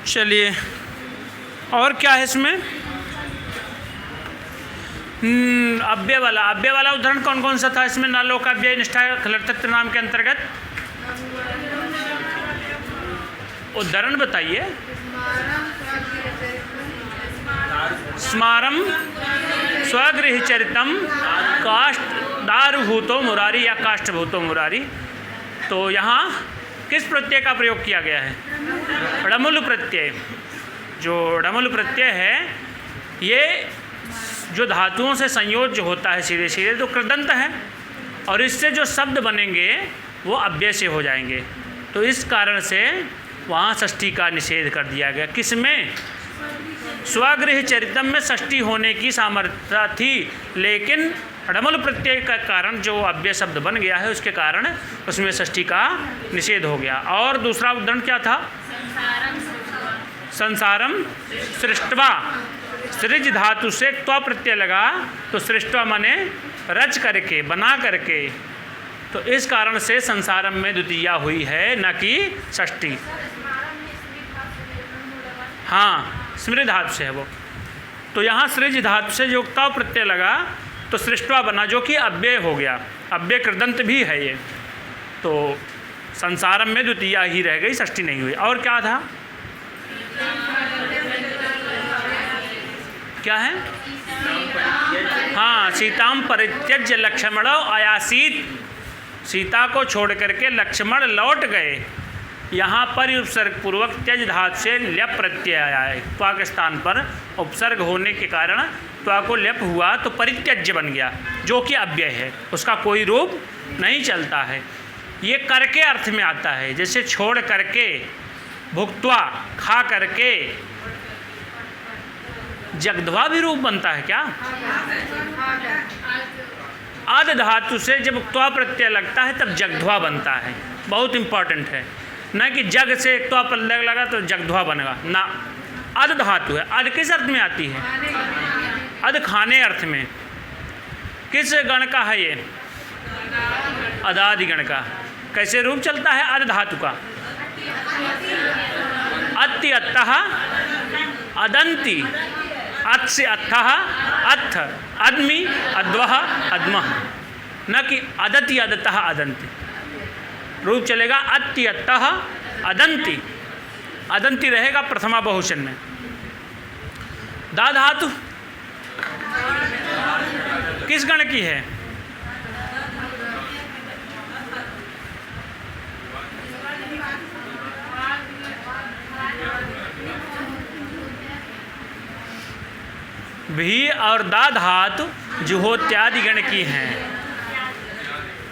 चलिए, और क्या है इसमें? अव्यय वाला उदाहरण कौन कौन सा था इसमें? नालोकाव्यय निष्ठा खलर्तत्व नाम के अंतर्गत उदाहरण बताइए। स्मारम स्वगृह चरितम काष्ठदारुभूतो मुरारी या काष्ठभूतो मुरारी। तो यहाँ किस प्रत्यय का प्रयोग किया गया है? ड़मुल प्रत्यय। जो ड़मुल प्रत्यय है ये जो धातुओं से संयोज्य होता है सीधे सीधे तो कृदंत है, और इससे जो शब्द बनेंगे वो अव्यय से हो जाएंगे। तो इस कारण से वहाँ षष्ठी का निषेध कर दिया गया। किसमें? स्वगृह चरितम में षष्ठी होने की सामर्थ्य थी, लेकिन ड़मुल प्रत्यय का कारण जो अव्यय शब्द बन गया है उसके कारण उसमें षष्ठी का निषेध हो गया। और दूसरा उदाहरण क्या था? संसारम सृष्टवा। सृज धातु से त्व प्रत्यय लगा तो सृष्टवा माने रच करके, बना करके। तो इस कारण से संसारम में द्वितीया हुई है, न कि षष्ठी। हाँ, स्मृति धातु से है वो। तो यहाँ सृज धातु से जो त्व प्रत्यय लगा तो सृष्टवा बना, जो कि अव्यय हो गया। अव्यय कृदंत भी है ये। तो संसारम में द्वितीया ही रह गई, षष्ठी नहीं हुई। और क्या था? क्या है? हाँ, सीताम परित्यज्य लक्ष्मणो आयासीत। सीता को छोड़ करके लक्ष्मण लौट गए। यहाँ पर उपसर्ग पूर्वक त्यज धातु से ल्यप प्रत्यय आया है। त्वा के स्थान पर उपसर्ग होने के कारण त्वा को ल्यप हुआ तो परित्यज्य बन गया, जो कि अव्यय है, उसका कोई रूप नहीं चलता है। ये करके अर्थ में आता है, जैसे छोड़ करके, भुक्त्वा खा करके। जगध्वा भी रूप बनता है क्या? आद धातु से जब त्वा प्रत्यय लगता है तब जगध्वा बनता है। बहुत इंपॉर्टेंट है, न कि जग से त्वा प्रत्यय लगा तो जगध्वा बनेगा ना। अद धातु है। अद किस अर्थ में आती है? अद खाने अर्थ में। किस गण का है ये? अदादि गण का। कैसे रूप चलता है अद धातु का? अत्ति अत्तः अदंती। अत् से अत्थः अत्थ, अद्मि अद्वः अद्मः, न कि अदति अदतः अदंती। रूप चलेगा अत्ति अत्तः अदंती। अदंती रहेगा प्रथमा बहुवचन में। दा धातु किस गण की है? भी और दा धातु जुहोत्यादि गण की हैं।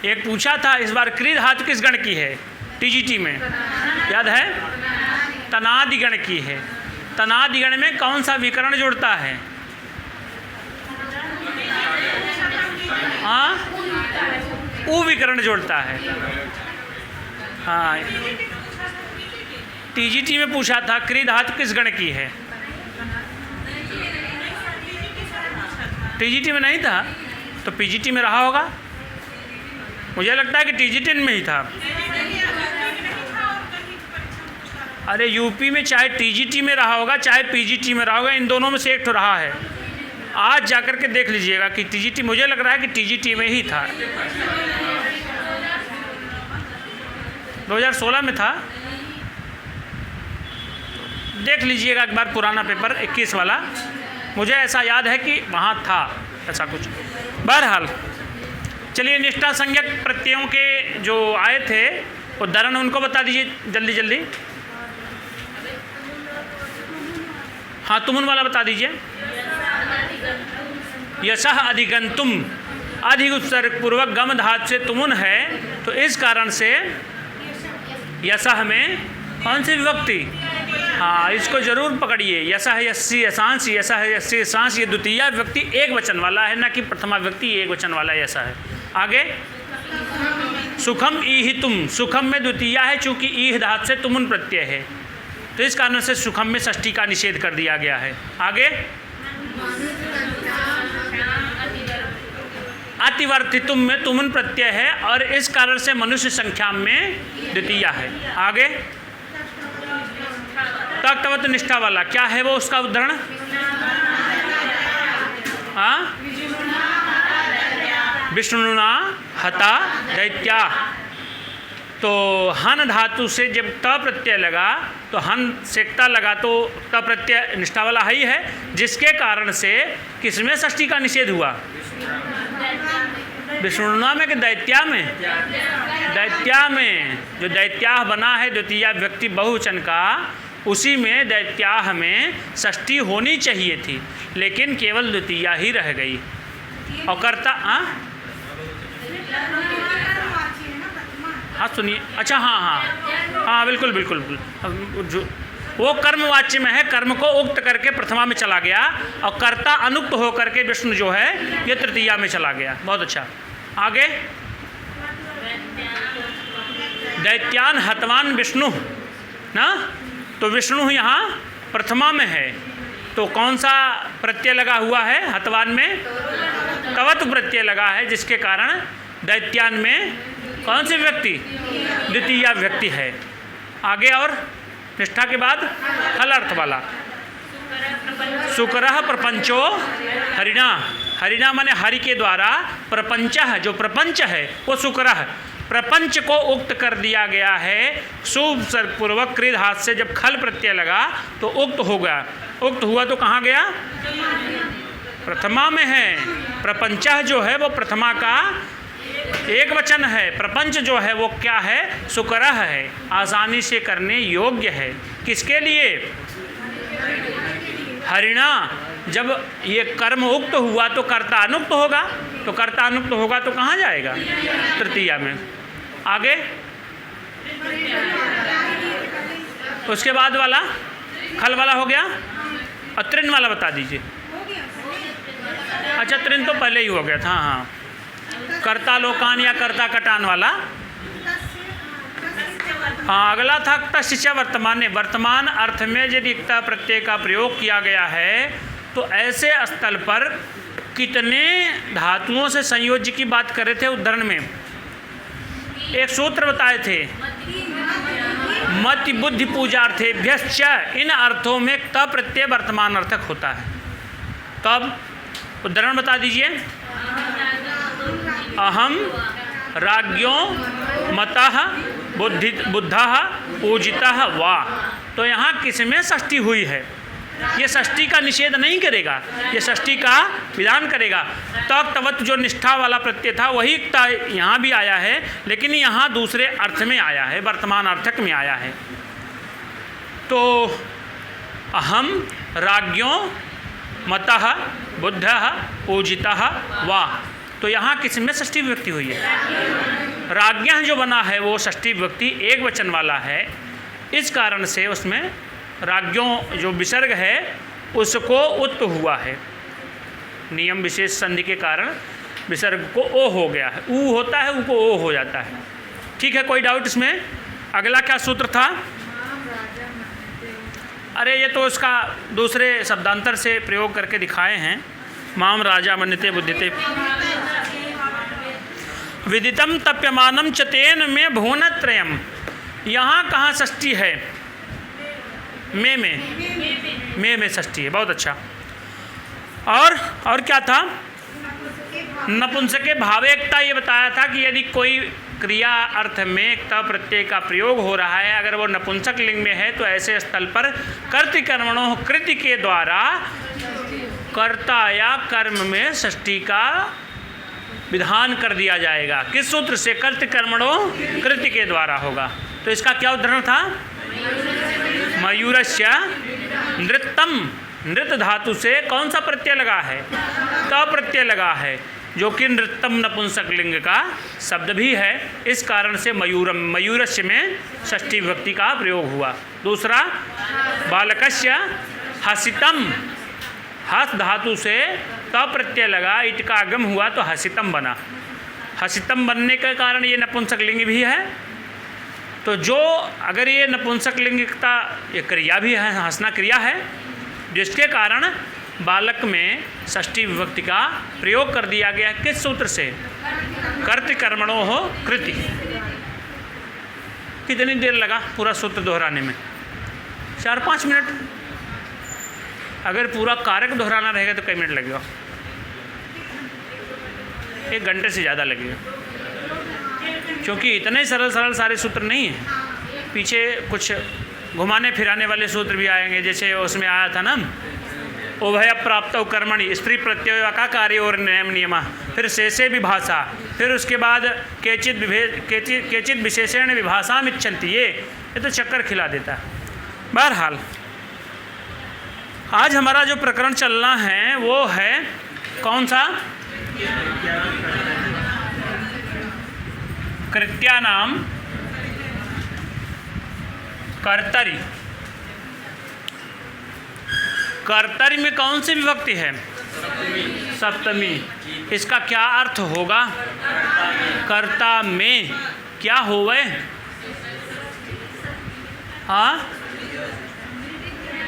एक पूछा था इस बार, क्री धातु किस गण की है? टीजीटी में याद है? तनादि गण की है। तनादि गण में कौन सा विकरण जुड़ता है? हाँ, उ विकरण जुड़ता है। हाँ, टीजीटी में पूछा था क्री धातु किस गण की है? टीजीटी में नहीं था तो पीजीटी में रहा होगा। मुझे लगता है कि टीजीटी में ही था। अरे यूपी में चाहे टीजीटी में रहा होगा चाहे पीजीटी में रहा होगा, इन दोनों में से एक तो रहा है। आज जाकर के देख लीजिएगा कि टीजीटी, मुझे लग रहा है कि टीजीटी में ही था। 2016 में था। देख लीजिएगा एक बार पुराना पेपर 21 वाला, मुझे ऐसा याद है कि वहाँ था ऐसा कुछ। बहरहाल चलिए, निष्ठा संज्ञक प्रत्ययों के जो आए थे उदाहरण उनको बता दीजिए जल्दी जल्दी। हाँ, तुमुन वाला बता दीजिए। यशः अधिगंतुम। अधिक उपसर्ग पूर्वक गम धातु से तुमुन है, तो इस कारण से यशः में कौन सी विभक्ति? हाँ, इसको जरूर पकड़िए। यशः यस्सी यशांश, यशः यस्सी यशांश, ये द्वितीया विभक्ति एक वचन वाला है, ना कि प्रथमा विभक्ति एक वचन वाला यशः है। आगे सुखम ईहितुम। सुखम में द्वितीया है, चूँकि ईह धातु से तुमुन प्रत्यय है, तो इस कारण से सुखम में षष्ठी का निषेध कर दिया गया है। आगे अतिवर्तितुम में तुमुन प्रत्यय है और इस कारण से मनुष्य संख्या में द्वितीया है। आगे तत्वत निष्ठा वाला क्या है वो, उसका उदाहरण? हाँ, विष्णुना हता दैत्या। तो हन धातु से जब त प्रत्यय लगा तो हन सेकता लगा तो त प्रत्यय निष्ठा वाला ही है, जिसके कारण से किसमें षष्ठी का निषेध हुआ? विष्णुना में कि दैत्या में? दैत्या में। जो दैत्याह बना है द्वितीया व्यक्ति बहुवचन का, उसी में दैत्याह में षष्ठी होनी चाहिए थी, लेकिन केवल द्वितीया ही रह गई। और कर्ता हाँ सुनिए, अच्छा हाँ बिल्कुल बिल्कुल जो वो कर्मवाच्य में है, कर्म को उक्त करके प्रथमा में चला गया, और कर्ता अनुक्त होकर के विष्णु जो है ये तृतीया में चला गया। बहुत अच्छा। आगे, दैत्यान हतवान विष्णु ना, तो विष्णु यहाँ प्रथमा में है, तो कौन सा प्रत्यय लगा हुआ है हतवान में? तवत प्रत्यय लगा है, जिसके कारण दैत्यान में कौन से व्यक्ति? द्वितीया व्यक्ति है। आगे और निष्ठा के बाद हल अर्थ वाला, सुकरः प्रपंचो हरिणा। हरिणा माने हरि के द्वारा, प्रपंच जो प्रपंच है वो सुकरः, प्रपंच को उक्त कर दिया गया है। शुभ पूर्वक कृत हाथ से जब खल प्रत्यय लगा तो उक्त हो गया। उक्त हुआ तो कहाँ गया? प्रथमा में है। प्रपंच जो है वो प्रथमा का एक वचन है, प्रपंच जो है वो क्या है? सुकरः है, आसानी से करने योग्य है। किसके लिए? हरिणा। जब ये कर्म उक्त हुआ तो कर्ता अनुक्त होगा, तो कर्ता अनुक्त होगा तो कहाँ जाएगा? तृतीया में। आगे उसके बाद वाला खल वाला हो गया, और तृण वाला बता दीजिए। अच्छा, तृण तो पहले ही हो गया था। हाँ, कर्ता लोकान या कर्ता कटान वाला। हाँ, अगला था तस्य वर्तमान। वर्तमान अर्थ में यदि क्ता प्रत्यय का प्रयोग किया गया है तो ऐसे स्थल पर कितने धातुओं से संयोज्य की बात कर रहे थे? उदाहरण में एक सूत्र बताए थे, मति बुद्धि पूजार्थेभ्यश्च। इन अर्थों में क्ता प्रत्यय वर्तमान अर्थक होता है। तब उदाहरण बता दीजिए। अहम राज्ञो मतः बुद्धः पूजितः वा। तो यहाँ किसमें षष्ठी हुई है? ये षष्ठी का निषेध नहीं करेगा, ये षष्ठी का विधान करेगा। तवत जो निष्ठा वाला प्रत्यय था वही यहाँ भी आया है, लेकिन यहाँ दूसरे अर्थ में आया है, वर्तमान अर्थक में आया है। तो अहम राज्ञो मतः बुद्धः पूजितः वा, तो यहाँ किसमें षष्ठी विभक्ति हुई है? राज्ञः जो बना है वो षष्ठी विभक्ति एक वचन वाला है, इस कारण से उसमें राज्ञों जो विसर्ग है उसको उत्त हुआ है। नियम विशेष संधि के कारण विसर्ग को ओ हो गया है। ऊ होता है, ऊ को ओ हो जाता है। ठीक है, कोई डाउट इसमें? अगला क्या सूत्र था? अरे ये तो इसका दूसरे शब्दांतर से प्रयोग करके दिखाए हैं। माम राजा मन्यते बुद्धिते विदितम तप्यमानम चतेन में भुवनत्रयम। यहाँ कहाँ षष्ठी है? में षष्ठी है। बहुत अच्छा। और क्या था? नपुंसके भावेकता। ये बताया था कि यदि कोई क्रिया अर्थ में एकता प्रत्यय का प्रयोग हो रहा है, अगर वो नपुंसक लिंग में है तो ऐसे स्थल पर कर्तृकर्मणों कृति के द्वारा कर्ता या कर्म में षष्ठी का विधान कर दिया जाएगा। किस सूत्र से? कर्तृकर्मणों कृति के द्वारा होगा। तो इसका क्या उदाहरण था? मयूरस्य नृत्यम। नृत धातु से कौन सा प्रत्यय लगा है? त प्रत्यय लगा है, जो कि नृत्यम नपुंसक लिंग का शब्द भी है। इस कारण से मयूरम, मयूरस्य में षष्ठी विभक्ति का प्रयोग हुआ। दूसरा, बालकस्य हसितम। हस धातु से त प्रत्यय लगा, इट का आगम हुआ तो हसितम बना। हसितम बनने के कारण ये नपुंसक लिंग भी है। तो जो अगर ये नपुंसक लिंगिकता ये क्रिया भी है, हंसना क्रिया है, जिसके कारण बालक में षष्ठी विभक्ति का प्रयोग कर दिया गया। किस सूत्र से? कर्तृकर्मणों हो कृति। कितनी देर लगा पूरा सूत्र दोहराने में? 4-5 मिनट। अगर पूरा कारक दोहराना रहेगा तो कई मिनट लगेगा, 1 घंटे से ज़्यादा लगेगा, क्योंकि इतने सरल सारे सूत्र नहीं हैं। पीछे कुछ घुमाने फिराने वाले सूत्र भी आएंगे, जैसे उसमें आया था ना, उभय प्राप्त कर्मणि स्त्री प्रत्यय का कार्य और नियम, फिर शेषे विभाषा, फिर उसके बाद केचित विशेषण विभाषा मिच्छन्ति। ये तो चक्कर खिला देता है। बहरहाल आज हमारा जो प्रकरण चलना है वो है कौन सा? कृत्यानाम कर्तरि। कर्तरि में कौन सी विभक्ति है? सप्तमी। इसका क्या अर्थ होगा? कर्ता में क्या होवे? हाँ,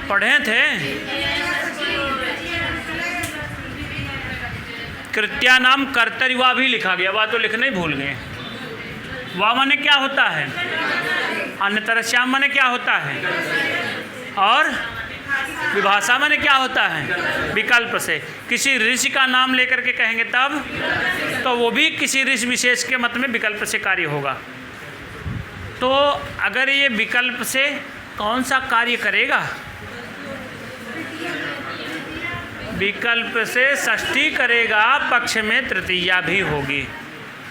पढ़े थे। कृत्यानाम कर्तरि वाह भी लिखा गया, वाह तो लिखना ही भूल गए। वाह माने क्या होता है? अन्यतरश्याम माने क्या होता है? और विभाषा माने क्या होता है? विकल्प से। किसी ऋषि का नाम लेकर के कहेंगे तब तो वो भी किसी ऋषि विशेष के मत में विकल्प से कार्य होगा। तो अगर ये विकल्प से कौन सा कार्य करेगा? विकल्प से षष्ठी करेगा, पक्ष में तृतीया भी होगी।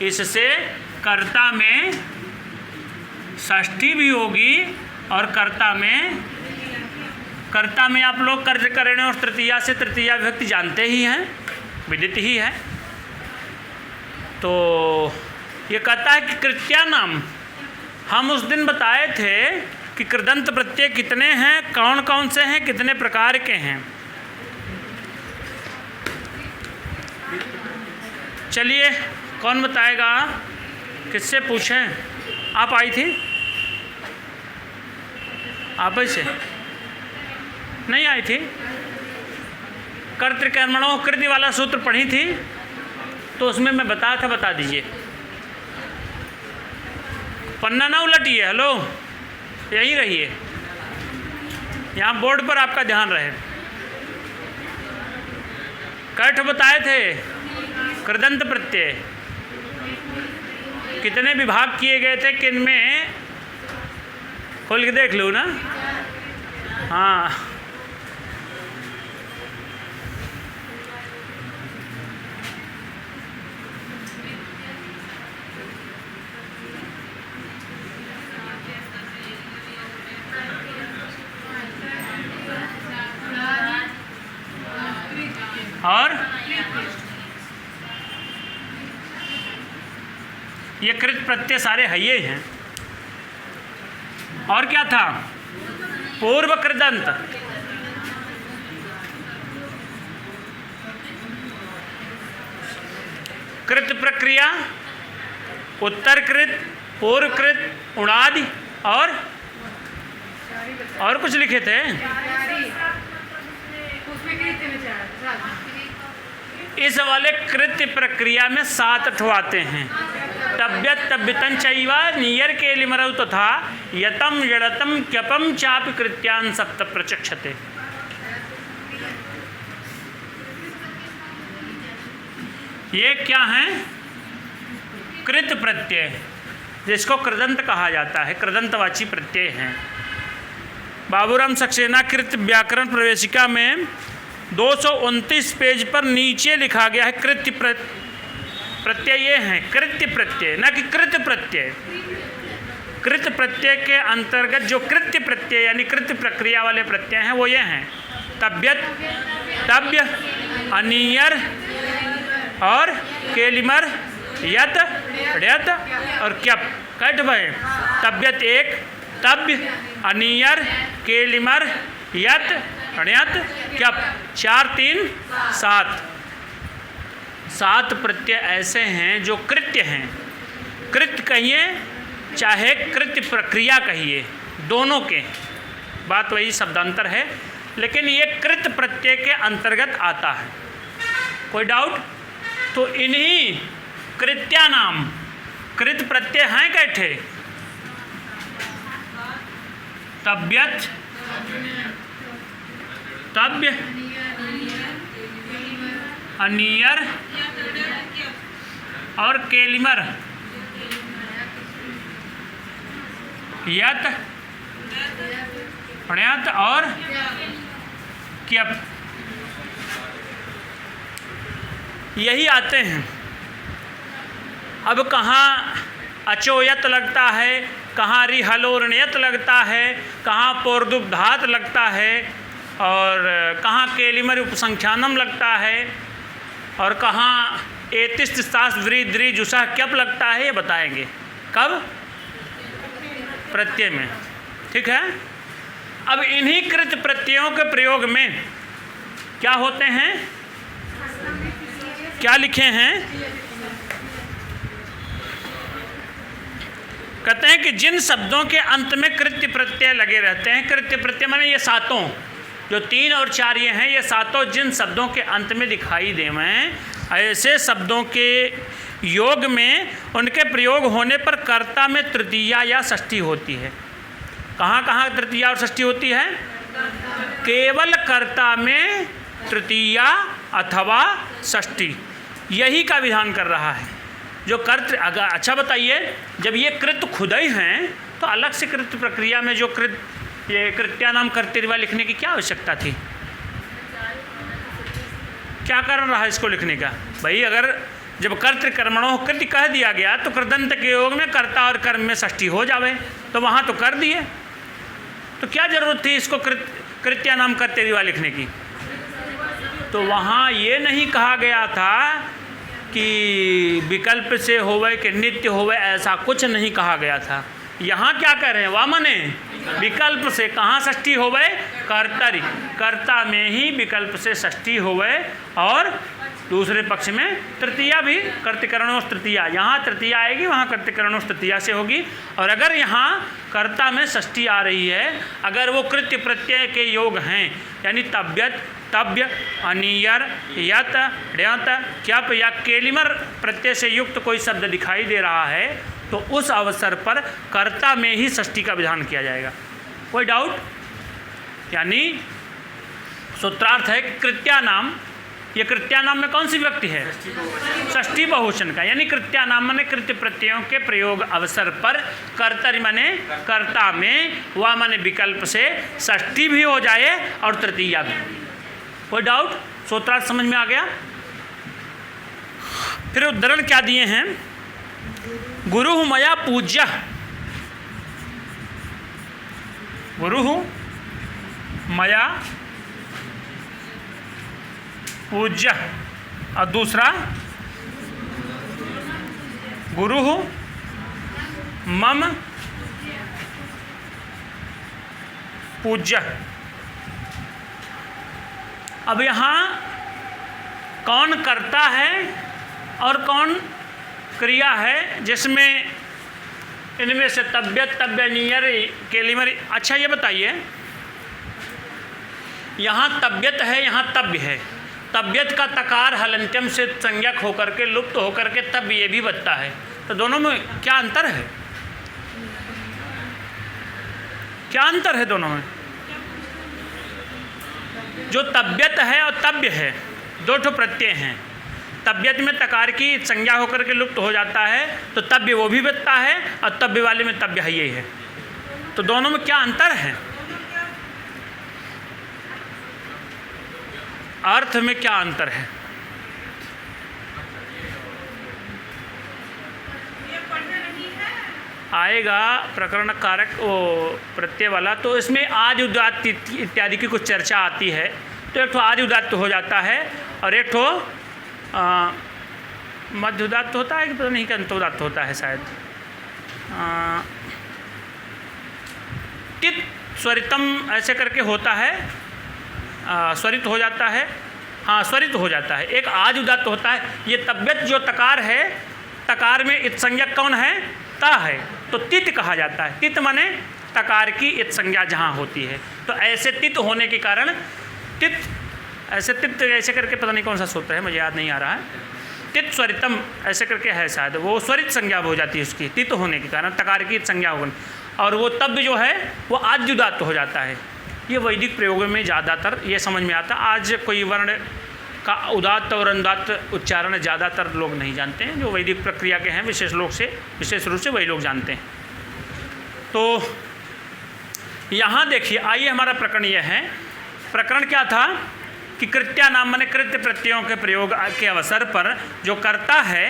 इससे कर्ता में षष्ठी भी होगी और कर्ता में आप लोग कर्ज करें और तृतीया से तृतीया विभक्ति जानते ही हैं, विदित ही है। तो ये कहता है कि कृत्यानाम, हम उस दिन बताए थे कि कृदंत प्रत्यय कितने हैं, कौन कौन से हैं, कितने प्रकार के हैं। चलिए कौन बताएगा? किससे पूछें? आप आई थी? आप से नहीं आई थी? कर्तृकर्मणों कृति वाला सूत्र पढ़ी थी तो उसमें मैं बताया था, बता दीजिए। पन्ना ना उलटिए, हेलो, यहीं रहिए, यहाँ बोर्ड पर आपका ध्यान रहे। कठ बताए थे कृदंत प्रत्यय कितने विभाग किए गए थे, किन में? खोल के देख लो ना। हाँ, और ये कृत प्रत्यय सारे हये हैं। और क्या था? पूर्व कृदंत, कृत प्रक्रिया, उत्तर कृत, पूर्व कृत, उणादि और कुछ लिखे थे। इस वाले कृत्य प्रक्रिया में 7 अठवाते हैं। तब्यत तब्यतन चैव नियर के लिमरव तथा यतम जड़तम क्यपम चापि कृत्यान सप्त प्रचक्षते। ये क्या हैं? कृत प्रत्यय, जिसको कृदंत कहा जाता है, कृदंतवाची प्रत्यय हैं। बाबूराम सक्सेना कृत व्याकरण प्रवेशिका में 229 पेज पर नीचे लिखा गया है कृत्य प्रत्यय। ये हैं कृत्य प्रत्यय, न कि कृत प्रत्यय। कृत प्रत्यय के अंतर्गत जो कृत्य प्रत्यय यानी कृत्य प्रक्रिया वाले प्रत्यय हैं वो ये हैं: तब्यत, तब्य, अनियर और केलिमर, यत, ड्यत और क्यप। कट भय तब्यत 1, तब्य, अनियर, केलिमर, यत, ण्यत, क्यप। 4, 3, 7। 7 प्रत्यय ऐसे हैं जो कृत्य हैं। कृत्य कहिए चाहे कृत्य प्रक्रिया कहिए, दोनों के बात वही शब्दांतर है, लेकिन ये कृत्य प्रत्यय के अंतर्गत आता है। कोई डाउट? तो इन्हीं कृत्यानाम, कृत प्रत्यय हैं कैठे? तब्यत, तब्य, अनियर और केलिमर, यत, ण्यत और क्यप, यही आते हैं। अब कहाँ अचोयत लगता है, कहाँ रिहलोर्णयत लगता है, कहाँ पोर्दुब्धात लगता है, और कहाँ केलिमर उपसंख्यानम लगता है, और कहाँ एतिस्तास वृद्रि जुसा क्यप लगता है, ये बताएंगे। कब? प्रत्यय में। ठीक है। अब इन्हीं कृत प्रत्ययों के प्रयोग में क्या होते हैं, क्या लिखे हैं? कहते हैं कि जिन शब्दों के अंत में कृत्य प्रत्यय लगे रहते हैं, कृत्य प्रत्यय माने ये सातों, जो 3 और 4 ये हैं, ये सातों जिन शब्दों के अंत में दिखाई देवें, ऐसे शब्दों के योग में उनके प्रयोग होने पर कर्ता में तृतीया या षष्ठी होती है। कहाँ कहाँ तृतीया और षष्ठी होती है? केवल कर्ता में तृतीया अथवा षष्ठी, यही का विधान कर रहा है। जो कर्त, अगर अच्छा बताइए, जब ये कृत खुद ही हैं तो अलग से कृत प्रक्रिया में जो ये कृत्या नाम कर्तृवा लिखने की क्या आवश्यकता थी? क्या कारण रहा इसको लिखने का? भाई अगर जब कर्तृ कर्मणों कृत्य कह दिया गया तो कृदंत के योग में कर्ता और कर्म में षष्ठी हो जावे, तो वहाँ तो कर दिए, तो क्या जरूरत थी इसको कृत्या नाम कर्तृवा लिखने की? तो वहाँ ये नहीं कहा गया था कि विकल्प से होवे कि नित्य होवे, ऐसा कुछ नहीं कहा गया था। यहाँ क्या कह रहे हैं? वामने विकल्प से कहाँ षष्ठी होवे? कर्तरी, कर्ता में ही विकल्प से षष्ठी होवे, और दूसरे पक्ष में तृतीया भी, कर्तृकरणों तृतीया, यहाँ तृतीया आएगी, वहाँ कर्तृकरणों तृतीया से होगी। और अगर यहाँ कर्ता में षष्ठी आ रही है, अगर वो कृत्य प्रत्यय के योग हैं, यानी तब्यत, तब्य, अनियर, यत, ण्यत, क्यप या केलिमर प्रत्यय से युक्त कोई शब्द दिखाई दे रहा है, तो उस अवसर पर कर्ता में ही षष्ठी का विधान किया जाएगा। कोई डाउट? यानी सूत्रार्थ है कृत्या नाम, ये कृत्या नाम में कौन सी विभक्ति है? षष्ठी बहुवचन का, यानी कृत्या नाम माने कृत्य प्रत्ययों के प्रयोग अवसर पर कर्तरि माने कर्ता में, व माने विकल्प से षष्ठी भी हो जाए और तृतीया भी। कोई डाउट? सूत्रार्थ समझ में आ गया? फिर उदाहरण क्या दिए हैं? गुरु मया पूज्य, गुरु मया पूज्य, और दूसरा गुरु मम पूज्य। अब यहाँ कौन करता है और कौन क्रिया है, जिसमें इनमें से तब्यत, तब्य, नियर, केलिमर। अच्छा ये बताइए, यहाँ तब्यत है, यहाँ तब्य है। तब्यत का तकार हलंत्यम से संज्ञक होकर के, लुप्त होकर के तब ये भी बनता है, तो दोनों में क्या अंतर है? क्या अंतर है दोनों में? जो तब्यत है और तब्य है, दो ठो प्रत्यय हैं। तब्यत में तकार की संज्ञा होकर के लुप्त हो जाता है, तो तब्य वो भी बनता है, और तब्य वाले में तब्य है यही है। तो दोनों में क्या अंतर है? अर्थ में क्या अंतर है? आएगा प्रकरण कारक वो प्रत्यय वाला, तो इसमें आज उदात्त इत्यादि की कुछ चर्चा आती है। तो एक ठो आज उदात्त हो जाता है, और एक ठो मध्य उदात्त होता है कि पता नहीं कि अंत उदात्त होता है शायद। टित स्वरितम ऐसे करके होता है, स्वरित हो जाता है, हाँ स्वरित हो जाता है। एक आज उदात्त होता है। ये तब्यत जो तकार है, तकार में इत संज्ञक कौन है? ता है, तो तित कहा जाता है। तित माने तकार की इत संज्ञा जहाँ होती है, तो ऐसे तित होने के कारण तित, ऐसे तित ऐसे करके पता नहीं कौन सा सूत्र है, मुझे याद नहीं आ रहा है। तित स्वरितम ऐसे करके है शायद, वो स्वरित संज्ञा हो जाती है उसकी, तित होने के कारण तकार की इत संज्ञा होगी, और वो तब जो है वो आज उदात्त हो जाता है। ये वैदिक प्रयोगों में ज़्यादातर ये समझ में आता। आज कोई वर्ण का उदात्त और अनुदात्त उच्चारण ज़्यादातर लोग नहीं जानते हैं, जो वैदिक प्रक्रिया के हैं विशेष रूप से वही लोग जानते हैं। तो यहाँ देखिए, आइए हमारा प्रकरण यह है। प्रकरण क्या था कि कृत्या नाम माने कृत्य प्रत्ययों के प्रयोग के अवसर पर जो कर्ता है,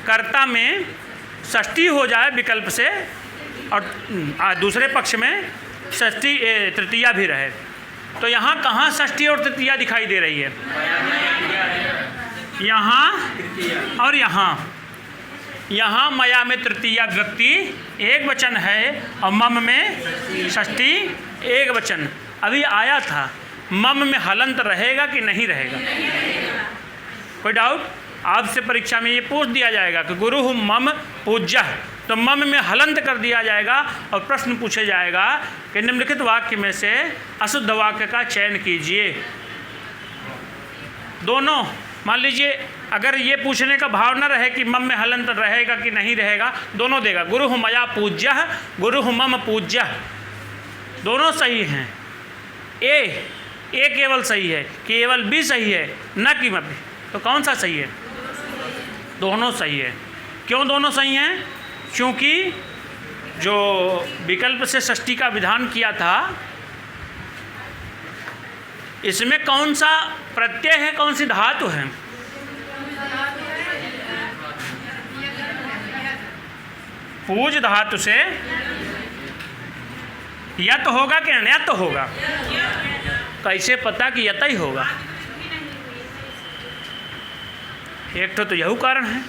कर्ता में षष्ठी हो जाए विकल्प से और दूसरे पक्ष में षष्ठी तृतीया भी रहे। तो यहाँ कहाँ षष्ठी और तृतीया दिखाई दे रही है? यहाँ और यहाँ। यहाँ मया में तृतीया व्यक्ति एक वचन है और मम में षष्ठी एक वचन। अभी आया था, मम में हलंत रहेगा कि नहीं रहेगा? कोई डाउट? आपसे परीक्षा में ये पूछ दिया जाएगा कि गुरु मम पूज्य, तो मम में हलंत कर दिया जाएगा और प्रश्न पूछे जाएगा कि निम्नलिखित वाक्य में से अशुद्ध वाक्य का चयन कीजिए। दोनों, मान लीजिए अगर ये पूछने का भाव न रहे कि मम में हलंत रहेगा कि नहीं रहेगा, दोनों देगा। गुरु मया पूज्य, गुरु मम पूज्य, दोनों सही हैं। ए केवल सही है, केवल बी सही है, न कि मत। तो कौन सा सही है? दोनों सही है। क्यों दोनों सही हैं? क्योंकि जो विकल्प से षष्ठी का विधान किया था, इसमें कौन सा प्रत्यय है, कौन सी धातु है? पूज धातु से यत होगा कि अण्यत होगा? कैसे पता कि यत ही होगा? एक तो यही कारण है,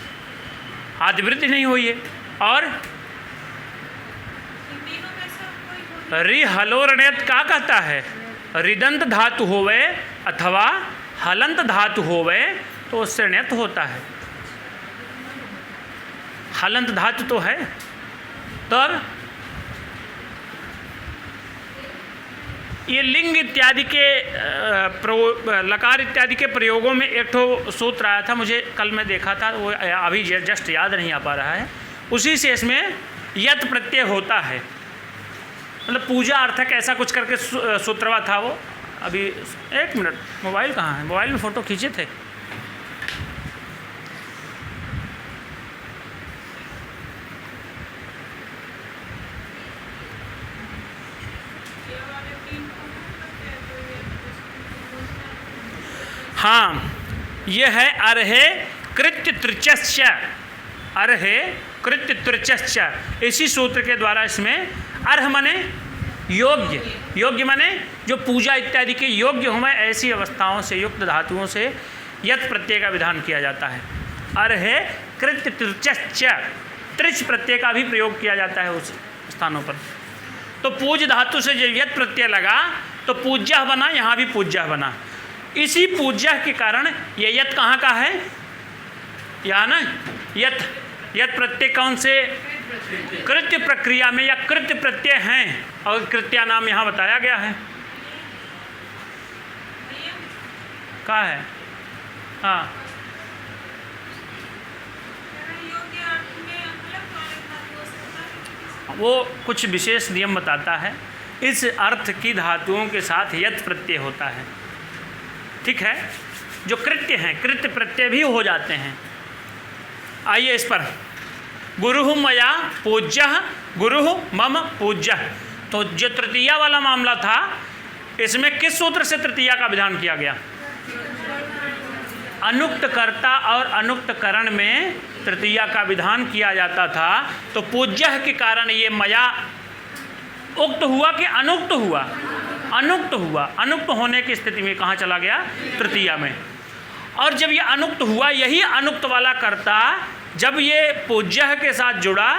आदिवृत्ति नहीं हुई है। और रि हलोरणयत क्या कहता है? रिदंत धातु होवे अथवा हलंत धातु होवे तो उससे ण्यत होता है। हलंत धातु तो है, तब ये लिंग इत्यादि के लकार इत्यादि के प्रयोगों में एक तो सूत्र आया था, मुझे कल मैं देखा था, वो अभी जस्ट याद नहीं आ पा रहा है। उसी से इसमें यत प्रत्यय होता है, मतलब पूजा अर्थक ऐसा कुछ करके सूत्रवा था वो। अभी एक मिनट, मोबाइल कहाँ है? मोबाइल में फ़ोटो खींचे थे। हाँ, ये है अर्हे कृत्य त्रिचश्च, अर्हे कृत्य त्रिचश्च। इसी सूत्र के द्वारा इसमें अर्ह माने योग्य, योग्य माने जो पूजा इत्यादि के योग्य हों, ऐसी अवस्थाओं से युक्त धातुओं से यत प्रत्यय का विधान किया जाता है। अर्हे कृत्य त्रिचश्च, त्रिच प्रत्यय का भी प्रयोग किया जाता है उस स्थानों पर। तो पूज धातु से जब यत प्रत्यय लगा तो पूज्य बना, यहाँ भी पूज्य बना। इसी पूज्य के कारण ये यत कहाँ का है? यहाँ ना यत, यत प्रत्यय कौन से? कृत्य प्रक्रिया में या कृत्य प्रत्यय हैं, और कृत्या नाम यहाँ बताया गया है। कहाँ है? हाँ, वो कुछ विशेष नियम बताता है। इस अर्थ की धातुओं के साथ यत प्रत्यय होता है, ठीक है। जो कृत्य हैं, कृत्य प्रत्यय भी हो जाते हैं। आइए इस पर, गुरु मया पूज्य, गुरु मम पूज्य। तो जो तृतीया वाला मामला था, इसमें किस सूत्र से तृतीया का विधान किया गया? अनुक्त कर्ता और अनुक्त करण में तृतीया का विधान किया जाता था। तो पूज्य के कारण ये मया उक्त हुआ कि अनुक्त हुआ? अनुक्त हुआ। अनुक्त होने की स्थिति में कहाँ चला गया? तृतीया में। और जब ये अनुक्त हुआ, यही अनुक्त वाला कर्ता जब ये पूज्य के साथ जुड़ा,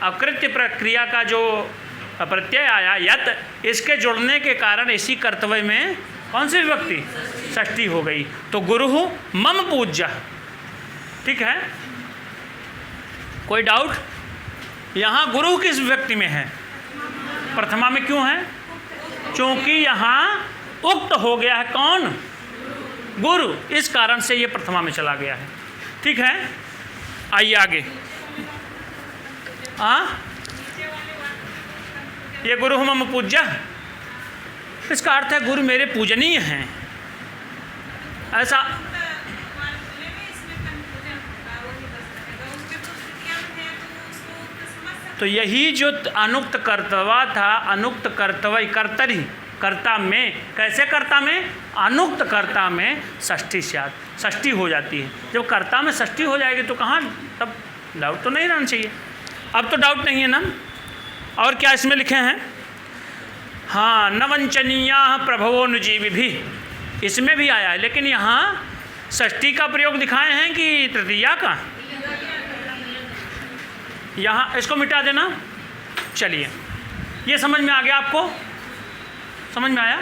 अकृत्य प्रक्रिया का जो प्रत्यय आया यत, इसके जुड़ने के कारण इसी कर्तव्य में कौन सी विभक्ति? षष्ठी हो गई। तो गुरु मम पूज्य, ठीक है। कोई डाउट? यहाँ गुरु किस विभक्ति में है? प्रथमा में क्यों है? क्योंकि यहाँ उक्त हो गया है कौन? गुरु। इस कारण से ये प्रथमा में चला गया है, ठीक है। आइए आगे। ये गुरु मम पूज्य, इसका अर्थ है गुरु मेरे पूजनीय हैं, ऐसा। तो यही जो अनुक्त कर्तव्य था, अनुक्त कर्तव्य कर्तरी, कर्ता में, कैसे कर्ता में? अनुक्त कर्ता में षष्ठी स्यात्, षष्ठी हो जाती है। जब कर्ता में षष्ठी हो जाएगी तो कहाँ, तब डाउट तो नहीं रहना चाहिए। अब तो डाउट नहीं है ना। और क्या इसमें लिखे हैं? हाँ, न वंचनीया प्रभवोनुजीवी भी, इसमें भी आया है, लेकिन यहाँ षष्ठी का प्रयोग दिखाए हैं कि तृतीया का? यहाँ इसको मिटा देना। चलिए, ये समझ में आ गया आपको? समझ में आया?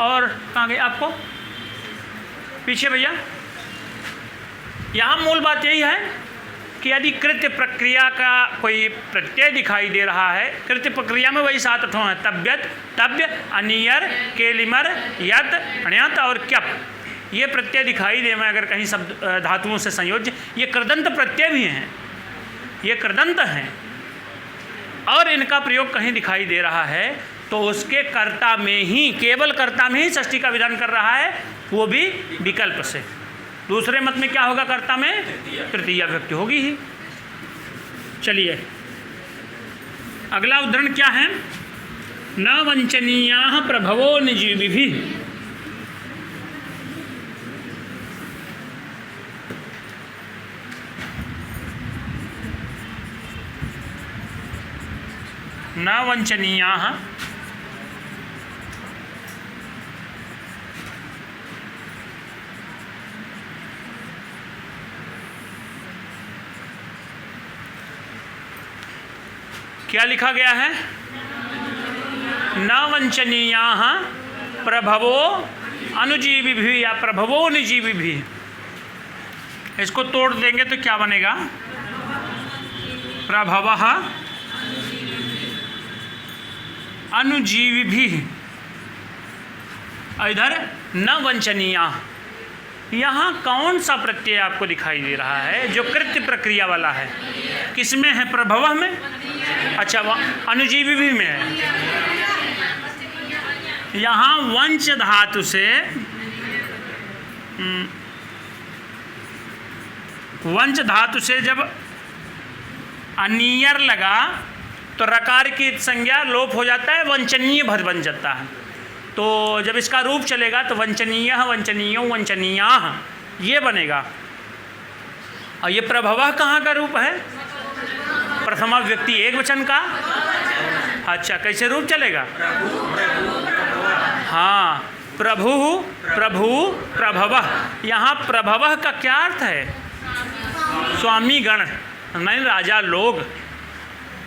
और कहाँ गए आपको? पीछे भैया। यहाँ मूल बात यही है कि यदि कृत्य प्रक्रिया का कोई प्रत्यय दिखाई दे रहा है, कृत्य प्रक्रिया में वही 7 ठों हैं, तब्यत, तब्य, अनियर, केलिमर, यत, अण्यत और क्यप। ये प्रत्यय दिखाई दे में अगर कहीं शब्द धातुओं से संयोज्य, ये कृदंत प्रत्यय भी हैं, ये कृदंत हैं, और इनका प्रयोग कहीं दिखाई दे रहा है तो उसके कर्ता में ही, केवल कर्ता में ही षष्ठी का विधान कर रहा है, वो भी विकल्प से। दूसरे मत में क्या होगा? कर्ता में तृतीया विभक्ति होगी ही। चलिए, अगला उदाहरण क्या है? न वंचनीया प्रभवो निजीविभि। न वंचनीया क्या लिखा गया है? न वंचनीया प्रभवो अनुजीवी भी या प्रभवो निजीवी भी। इसको तोड़ देंगे तो क्या बनेगा? प्रभवः अनुजीवी भी, इधर न वंचनीया। यहाँ कौन सा प्रत्यय आपको दिखाई दे रहा है जो कृत्य प्रक्रिया वाला है? किसमें है? प्रभवः में। अच्छा, अनुजीवी भी में है। यहाँ वंच धातु से, वंच धातु से जब अनियर लगा तो रकार की संज्ञा लोप हो जाता है, वंचनीय भद बन जाता है। तो जब इसका रूप चलेगा तो वंचनीय, वंचनीयो, वंचनीया, ये बनेगा। और ये प्रभवः कहाँ का रूप है? प्रथमा व्यक्ति एक वचन का। अच्छा, कैसे रूप चलेगा? हाँ, प्रभु, प्रभु, प्रभवः। यहाँ प्रभवः का क्या अर्थ है? स्वामी गण, नहीं राजा लोग।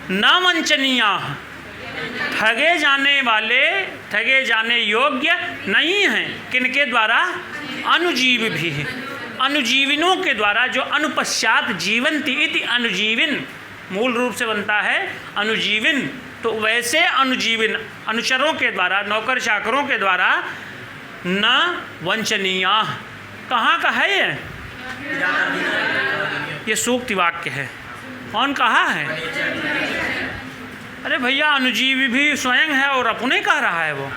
न वंचनीया, ठगे जाने वाले, ठगे जाने योग्य नहीं हैं। किनके द्वारा? अनुजीव भी है, अनुजीविनों के द्वारा, जो अनुपश्चात जीवन्ति इति अनुजीविन मूल रूप से बनता है अनुजीविन। तो वैसे अनुजीविन अनुचरों के द्वारा, नौकर चाकरों के द्वारा न वंचनीया। कहाँ का है ये सूक्ति वाक्य है। कौन कहा है? अरे भैया, अनुजीवी भी स्वयं है और अपने कह रहा है वो।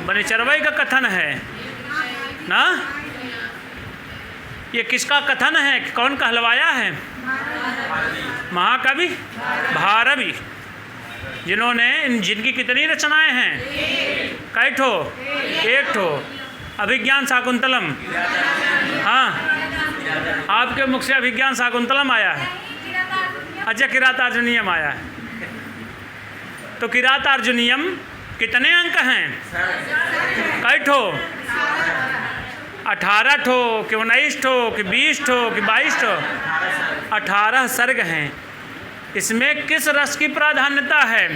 बनिचरवई का कथन है ना। ये किसका कथन है? कौन कहलवाया है? महाकवि भारवी, जिन्होंने जिनकी कितनी रचनाएं हैं? कई ठो? एक ठो। अभिज्ञान शाकुंतलम। हाँ, आपके मुख से अभिज्ञान शाकुंतलम आया है। अच्छा, किरातार्जुनीयम आया है। तो किरातार्जुनीयम कितने अंक हैं? कई ठो? 18 ठो कि 19 ठो कि 20 ठो कि 22 ठो? 18 सर्ग हैं। इसमें किस रस की प्राधान्यता है?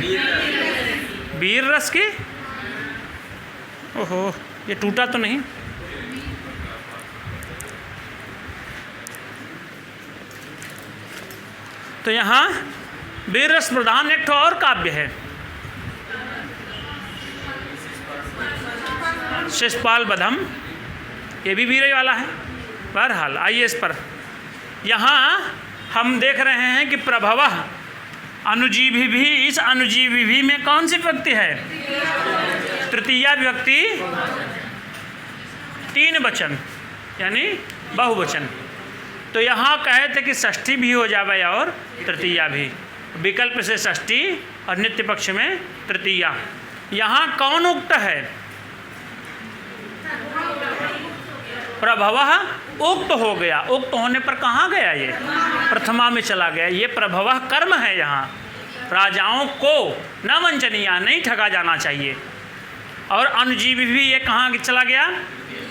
वीर रस की। ओहो, ये टूटा तो नहीं? तो यहाँ वीर रस प्रधान एक ठो और काव्य है, शिशुपाल बधम। ये भी वीर वाला है। बहरहाल आइए इस पर। यहाँ हम देख रहे हैं कि प्रभवः अनुजीवी भी, इस अनुजीवी भी में कौन सी विभक्ति है? तृतीया विभक्ति, 3 वचन यानी बहुवचन। तो यहाँ कहे थे कि षष्ठी भी हो जावे और तृतीया भी, विकल्प से षष्ठी और नित्य पक्ष में तृतीया। यहाँ कौन उक्त है? प्रभवः उक्त हो गया। उक्त होने पर कहाँ गया? ये प्रथमा में चला गया। ये प्रभवः कर्म है। यहाँ राजाओं को न वंचनीय, नहीं ठगा जाना चाहिए। और अनुजीवी भी ये कहाँ चला गया?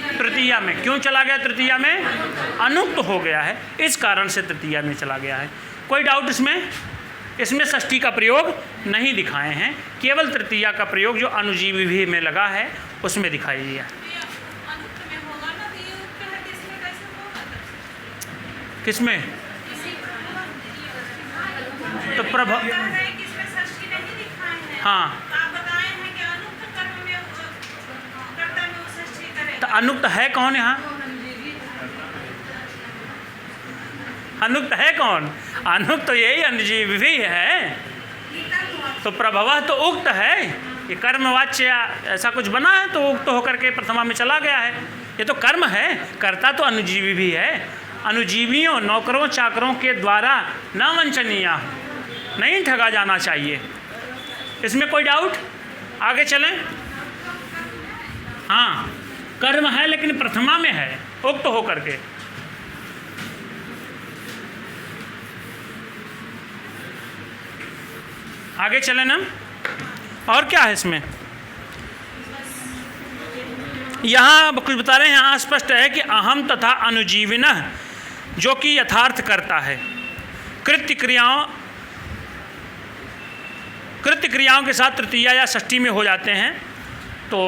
तृतीया में। क्यों चला गया तृतीया में? अनुक्त हो गया है, इस कारण से तृतीया में चला गया है। कोई डाउट इसमें? इसमें षष्ठी का प्रयोग नहीं दिखाए हैं, केवल तृतीया का प्रयोग जो अनुजीवी भी में लगा है उसमें दिखाई दिया। किसमें? तो प्रभव, हाँ, तो अनुक्त है कौन यहाँ? अनुक्त है कौन? अनुक्त तो यही अनुजीवी भी है। तो प्रभव तो उक्त है, ये कर्मवाच्य ऐसा कुछ बना है तो उक्त होकर के प्रथमा में चला गया है। ये तो कर्म है, कर्ता तो अनुजीवी भी है। अनुजीवियों, नौकरों चाकरों के द्वारा न वंचनीय, नहीं ठगा जाना चाहिए। इसमें कोई डाउट? आगे चलें। हाँ, कर्म है लेकिन प्रथमा में है, उक्त होकर के। आगे चलें ना। और क्या है इसमें? यहाँ कुछ बता रहे हैं। यहाँ स्पष्ट है कि अहम तथा अनुजीविनः, जो कि यथार्थ करता है, कृत्य क्रियाओं के साथ तृतीया या षष्ठी में हो जाते हैं। तो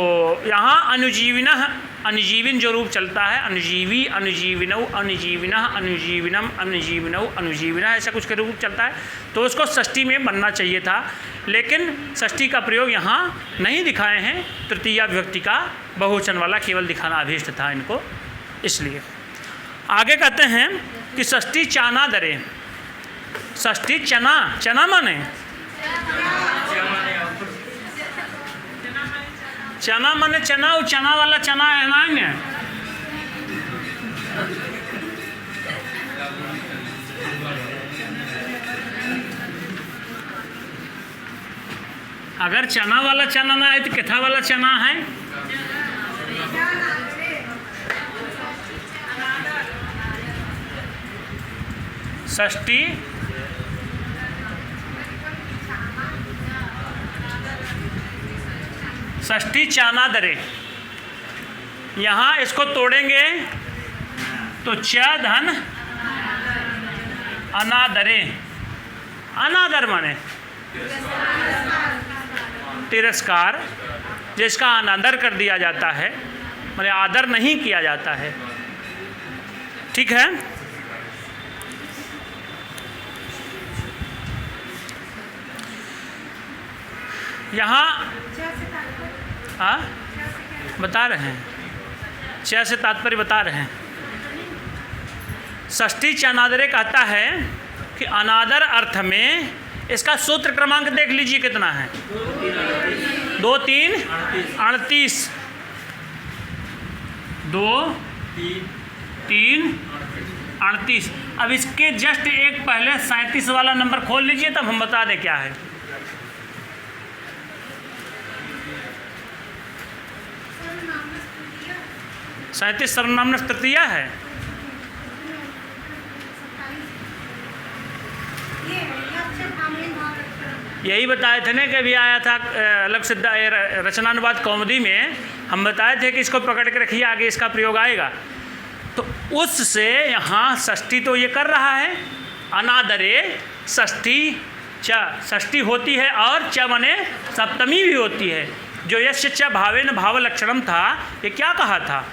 यहाँ अनुजीविनः, अनुजीविन जो रूप चलता है, अनुजीवी, अनुजीविनौ, अनुजीविनः, अनुजीविनम, अनुजीविनौ, अनुजीविनः, ऐसा कुछ का रूप चलता है। तो उसको षष्ठी में बनना चाहिए था, लेकिन षष्ठी का प्रयोग यहाँ नहीं दिखाए हैं। तृतीया विभक्ति का बहुवचन वाला केवल दिखाना अभीष्ट था इनको, इसलिए। आगे कहते हैं कि षष्ठी चाना दरे। षष्ठी चना, चना माने चना माने चना, वो चना वाला चना है ना। अगर चना वाला चना ना है तो किथा वाला चना है? षष्ठी षष्ठी चाना दरे। यहाँ इसको तोड़ेंगे तो च धन अनादरे। अनादर माने तिरस्कार, जिसका अनादर कर दिया जाता है, माने आदर नहीं किया जाता है। ठीक है। यहाँ हाँ बता रहे हैं, च से तात्पर्य बता रहे हैं। षष्ठी च अनादरे कहता है कि अनादर अर्थ में इसका सूत्र क्रमांक देख लीजिए कितना है? 2 3 38। 2 3 38। अब इसके जस्ट एक पहले 37 वाला नंबर खोल लीजिए, तब हम बता दें क्या है। सैंतीस सर्वनाम तृतीया है। यही बताए थे ना कि अभी आया था अलग से रचनानुवाद कौमुदी में, हम बताए थे कि इसको पकड़ के रखिए, आगे इसका प्रयोग आएगा। तो उससे यहाँ षष्ठी तो ये कर रहा है, अनादरे षष्ठी च, षष्ठी होती है और च मने सप्तमी भी होती है। जो यश्च च भावेन भाव लक्षणम था, ये क्या कहा था?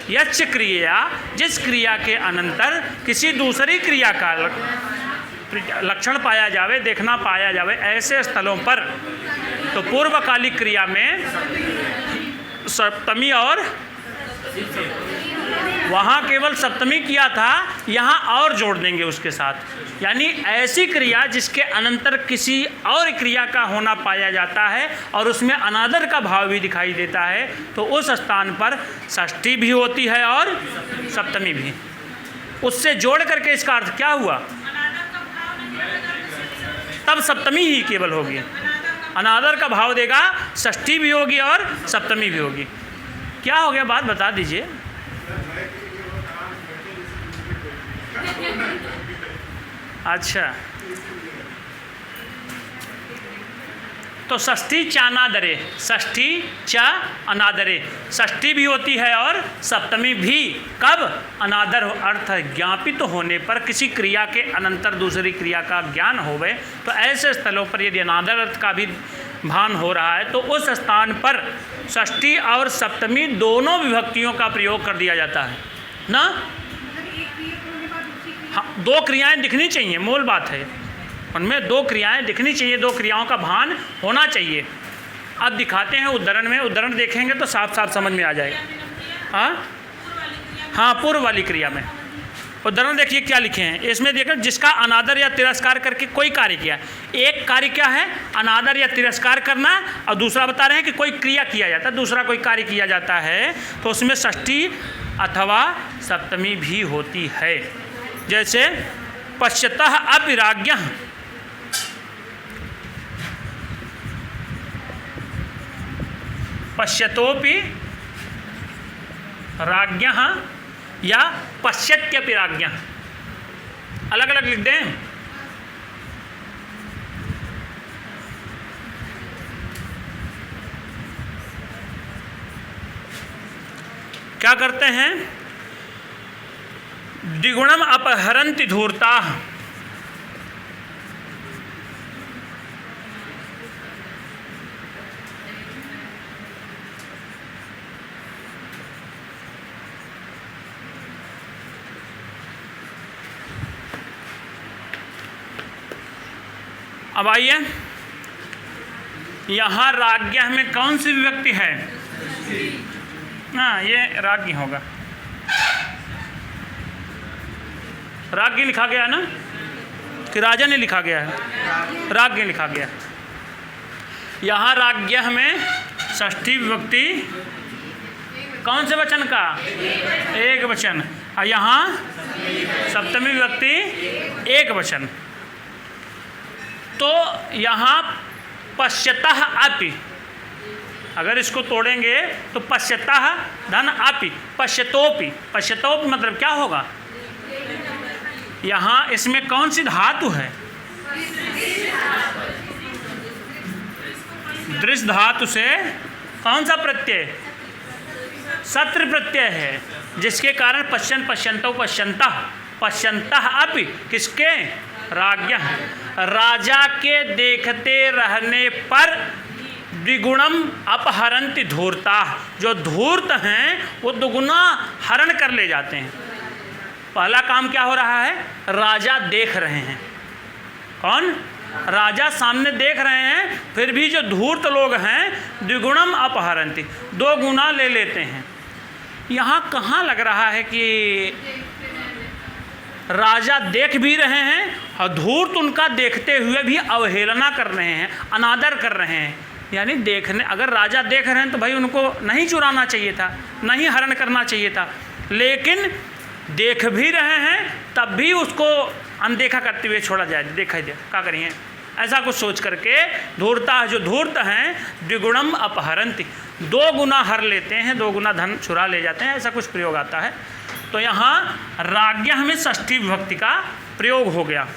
यच्च क्रिया, जिस क्रिया के अनंतर किसी दूसरी क्रिया का लक्षण पाया जावे, देखना पाया जावे, ऐसे स्थलों पर तो पूर्वकालिक क्रिया में सप्तमी और वहाँ केवल सप्तमी किया था, यहाँ और जोड़ देंगे उसके साथ। यानी ऐसी क्रिया जिसके अनंतर किसी और क्रिया का होना पाया जाता है और उसमें अनादर का भाव भी दिखाई देता है, तो उस स्थान पर षष्ठी भी होती है और सप्तमी भी। उससे जोड़ करके इसका अर्थ क्या हुआ? तब सप्तमी ही केवल होगी। अनादर का भाव देगा, षष्ठी भी होगी और सप्तमी भी होगी। क्या हो गया, बात बता दीजिए। अच्छा, तो षष्ठी चानादरे, षष्ठी च अनादरे, षष्ठी भी होती है और सप्तमी भी। कब? अनादर अर्थ ज्ञापित होने पर, किसी क्रिया के अनंतर दूसरी क्रिया का ज्ञान होवे, तो ऐसे स्थलों पर यदि अनादर अर्थ का भी भान हो रहा है तो उस स्थान पर षष्ठी और सप्तमी दोनों विभक्तियों का प्रयोग कर दिया जाता है ना। हाँ, दो क्रियाएं दिखनी चाहिए, मूल बात है, उनमें दो क्रियाएं दिखनी चाहिए, दो क्रियाओं का भान होना चाहिए। अब दिखाते हैं उदाहरण में, उदाहरण देखेंगे तो साफ साफ समझ में आ जाएगा। हाँ, पूर्व वाली क्रिया में उदाहरण देखिए क्या लिखे हैं इसमें। देखो, जिसका अनादर या तिरस्कार करके कोई कार्य किया। एक कार्य क्या है? अनादर या तिरस्कार करना, और दूसरा बता रहे हैं कि कोई क्रिया किया जाता है, दूसरा कोई कार्य किया जाता है, तो उसमें षष्ठी अथवा सप्तमी भी होती है। जैसे पश्यतः अविराग्यः, पश्यतोपि राज्ञः या पश्यत्यपि राज्ञः, अलग अलग लिख दें। क्या करते हैं? द्विगुणम अपहरन्ति धूर्ताः, अब आइए, यहाँ राज्ञः में कौन सी विभक्ति है? हाँ, ये राज्ञ होगा। राज्ञ लिखा गया ना, कि राजा ने लिखा गया है? राज्ञ लिखा गया। यहाँ राज्ञः में षष्ठी विभक्ति कौन से वचन का? एक वचन। और यहाँ सप्तमी विभक्ति एक वचन। तो यहाँ पश्यतः अपि, अगर इसको तोड़ेंगे तो पश्यतः धन अपि, पश्यतोपि, पश्यतोपि मतलब क्या होगा? यहाँ इसमें कौन सी धातु है? दृश धातु से कौन सा प्रत्यय? सत्र प्रत्यय है, जिसके कारण पश्यन् पश्यन्तौ पश्यन्तः, पश्यन्तः अपि किसके? राज्ञः। राजा के देखते रहने पर द्विगुणम अपहरन्ति धूर्ताः, जो धूर्त हैं वो दुगुना हरण कर ले जाते हैं। पहला काम क्या हो रहा है? राजा देख रहे हैं। कौन? राजा सामने देख रहे हैं, फिर भी जो धूर्त लोग हैं द्विगुणम अपहरन्ति, दो गुना ले लेते हैं। यहाँ कहाँ लग रहा है कि राजा देख भी रहे हैं और धूर्त उनका देखते हुए भी अवहेलना कर रहे हैं, अनादर कर रहे हैं। यानी देखने, अगर राजा देख रहे हैं तो भाई उनको नहीं चुराना चाहिए था, नहीं हरण करना चाहिए था, लेकिन देख भी रहे हैं तब भी उसको अनदेखा करते हुए छोड़ा जाए। देखा दे क्या करिए, ऐसा कुछ सोच करके धूर्ता, जो धूर्त हैं द्विगुणम अपहरन्ति, दो गुना हर लेते हैं, दो गुना धन चुरा ले जाते हैं, ऐसा कुछ प्रयोग आता है। तो यहाँ राज्ञः में षष्ठी विभक्ति का प्रयोग हो गया।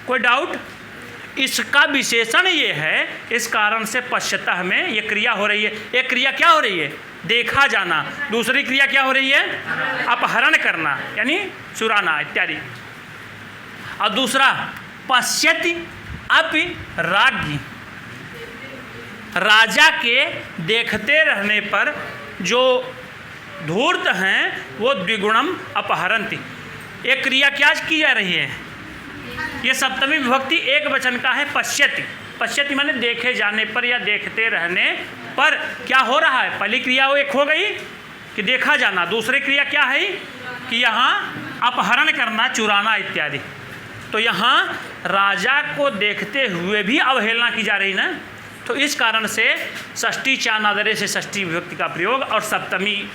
कोई डाउट? इसका विशेषण ये है, इस कारण से पश्यतः में ये क्रिया हो रही है। एक क्रिया क्या हो रही है? देखा जाना। दूसरी क्रिया क्या हो रही है? अपहरण करना, यानी चुराना इत्यादि। और दूसरा पश्यति अपि राज्ञी, राजा के देखते रहने पर जो धूर्त हैं वो द्विगुणम अपहरन्ति। एक क्रिया क्या की जा रही है? ये सप्तमी विभक्ति एक वचन का है, पश्यति। पश्यति माने देखे जाने पर या देखते रहने पर क्या हो रहा है? पहली क्रिया वो एक हो गई कि देखा जाना, दूसरी क्रिया क्या है? कि यहाँ अपहरण करना, चुराना इत्यादि। तो यहाँ राजा को देखते हुए भी अवहेलना की जा रही ना, तो इस कारण से षष्ठी चानादरे से षष्ठी विभक्ति का प्रयोग और सप्तमी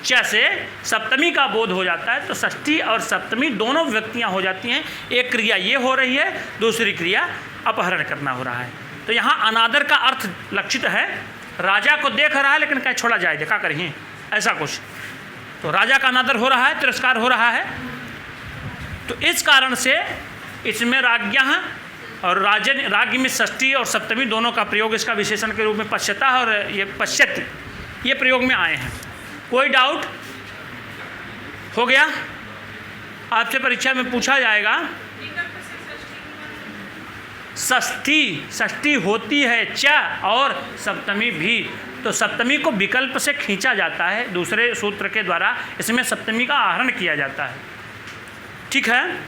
च से सप्तमी का बोध हो जाता है। तो षष्ठी और सप्तमी दोनों विभक्तियाँ हो जाती हैं। एक क्रिया ये हो रही है, दूसरी क्रिया अपहरण करना हो रहा है। तो यहाँ अनादर का अर्थ लक्षित है, राजा को देख रहा है लेकिन कहीं छोड़ा जाए, क्या करें, ऐसा कुछ। तो राजा का अनादर हो रहा है, तिरस्कार हो रहा है। तो इस कारण से इसमें राज्ञः और राजन, राज्ञ में षष्ठी और सप्तमी दोनों का प्रयोग इसका विशेषण के रूप में पश्यता और ये पश्यत, ये प्रयोग में आए हैं। कोई डाउट हो गया? आपसे परीक्षा में पूछा जाएगा षष्ठी होती है च और सप्तमी भी, तो सप्तमी को विकल्प से खींचा जाता है दूसरे सूत्र के द्वारा, इसमें सप्तमी का आहरण किया जाता है। ठीक है,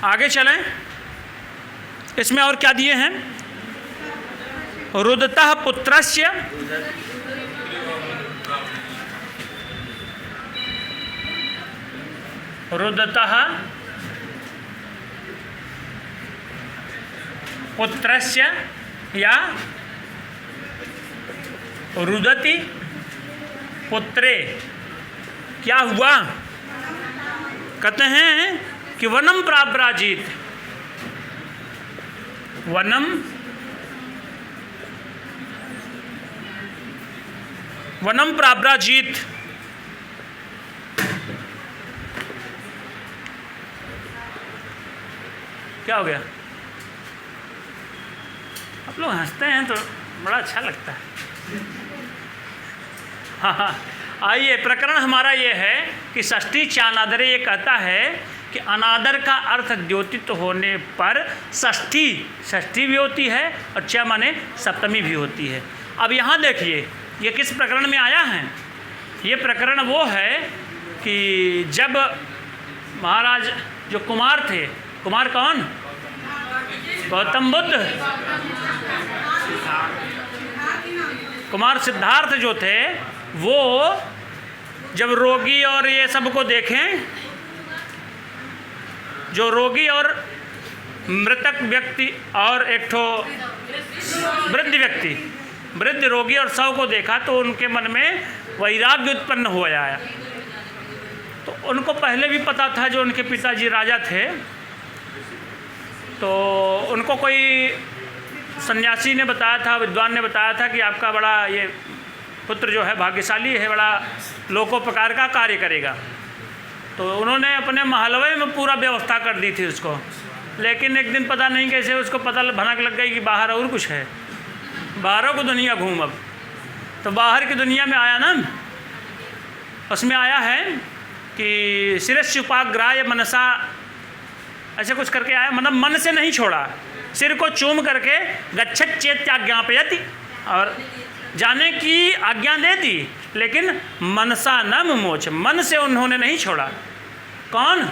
आगे चलें। इसमें और क्या दिए हैं? रुदतः पुत्रस्य रुदतः पुत्रस्य या रुदति पुत्रे। क्या हुआ? कहते हैं कि वनम प्राब्राजीत, वनम प्राब्राजीत। क्या हो गया? आप लोग हंसते हैं तो बड़ा अच्छा लगता है। हाँ, आइए, प्रकरण हमारा ये है कि षष्ठी चानादरे ये कहता है कि अनादर का अर्थ द्योतित होने पर षष्ठी भी होती है और च माने सप्तमी भी होती है। अब यहाँ देखिए ये किस प्रकरण में आया है। ये प्रकरण वो है कि जब महाराज जो कुमार थे, कुमार कौन? गौतम बुद्ध, कुमार सिद्धार्थ जो थे, वो जब रोगी और ये सब को देखें, जो रोगी और मृतक व्यक्ति और एक ठो वृद्ध रोगी और शव को देखा तो उनके मन में वैराग्य उत्पन्न हो आया। तो उनको पहले भी पता था, जो उनके पिताजी राजा थे, तो उनको कोई सन्यासी ने बताया था, विद्वान ने बताया था कि आपका बड़ा ये पुत्र जो है भाग्यशाली है, बड़ा लोकोपकार का कार्य करेगा। तो उन्होंने अपने महलवे में पूरा व्यवस्था कर दी थी उसको। लेकिन एक दिन पता नहीं कैसे उसको पता भनक लग गई कि बाहर और कुछ है, बाहरों को दुनिया घूम। अब तो बाहर की दुनिया में आया ना, उसमें आया है कि शिरस्युपाग्राह्य मनसा, ऐसे कुछ करके आया, मतलब मन से नहीं छोड़ा, सिर को चूम करके गच्छत चेत्याज्ञापयति, और जाने की आज्ञा दे दी, लेकिन मनसा न मुमोच, मन से उन्होंने नहीं छोड़ा। कौन?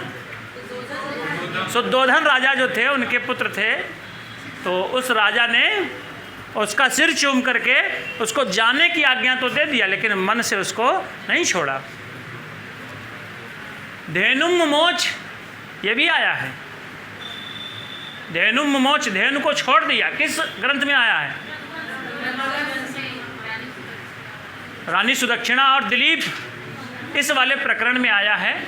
शुद्धोधन राजा जो थे, उनके पुत्र थे। तो उस राजा ने उसका सिर चूम करके उसको जाने की आज्ञा तो दे दिया, लेकिन मन से उसको नहीं छोड़ा। धेनुम मुमोच, ये भी आया है। धेनुम मुमोच, धेनु को छोड़ दिया। किस ग्रंथ में आया है? रानी सुदक्षिणा और दिलीप, इस वाले प्रकरण में आया है।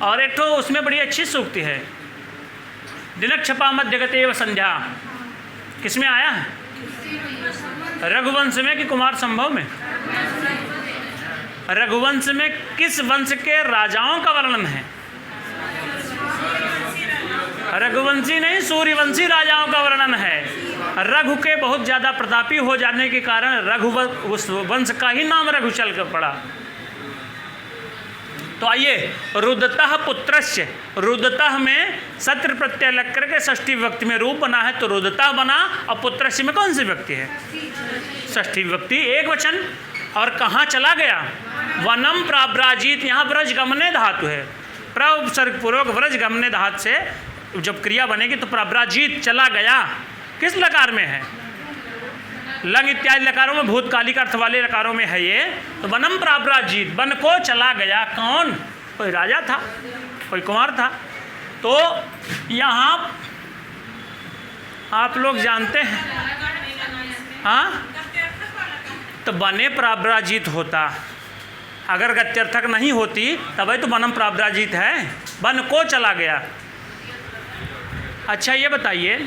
और एक तो उसमें बड़ी अच्छी सूक्ति है, दिनक्षपा मत जगतेव संध्या। किसमें आया है? रघुवंश में कि कुमार संभव में? रघुवंश में किस वंश के राजाओं का वर्णन है? रघुवंशी नहीं, सूर्यवंशी राजाओं का वर्णन है। रघु के बहुत ज़्यादा प्रतापी हो जाने के कारण उस वंश का ही नाम रघु चल कर पड़ा। तो आइए, रुदतः पुत्रस्य, रुदतः में सत्र प्रत्यय लग करके षष्ठी विभक्ति में रूप बना है, तो रुदतः बना। और पुत्रस्य में कौन सी विभक्ति है? षष्ठी विभक्ति, एक वचन। और कहाँ चला गया? वनम प्राब्राजीत, यहाँ व्रजगमने धातु है। प्रसर्गपूर्वक व्रजगमने धातु से जब क्रिया बनेगी तो प्राब्राजीत, चला गया। किस लकार में है? लंग इत्यादि लकारों में भूतकालिक अर्थ वाले लकारों में है ये। तो वनम प्राव्राजित, वन को चला गया। कौन? कोई राजा था, कोई कुमार था। तो यहाँ आप लोग जानते हैं, हाँ, तो वने प्राव्राजित होता। अगर गत्यर्थक नहीं होती तभी तो वनम प्राव्राजित है, वन को चला गया। अच्छा ये बताइए,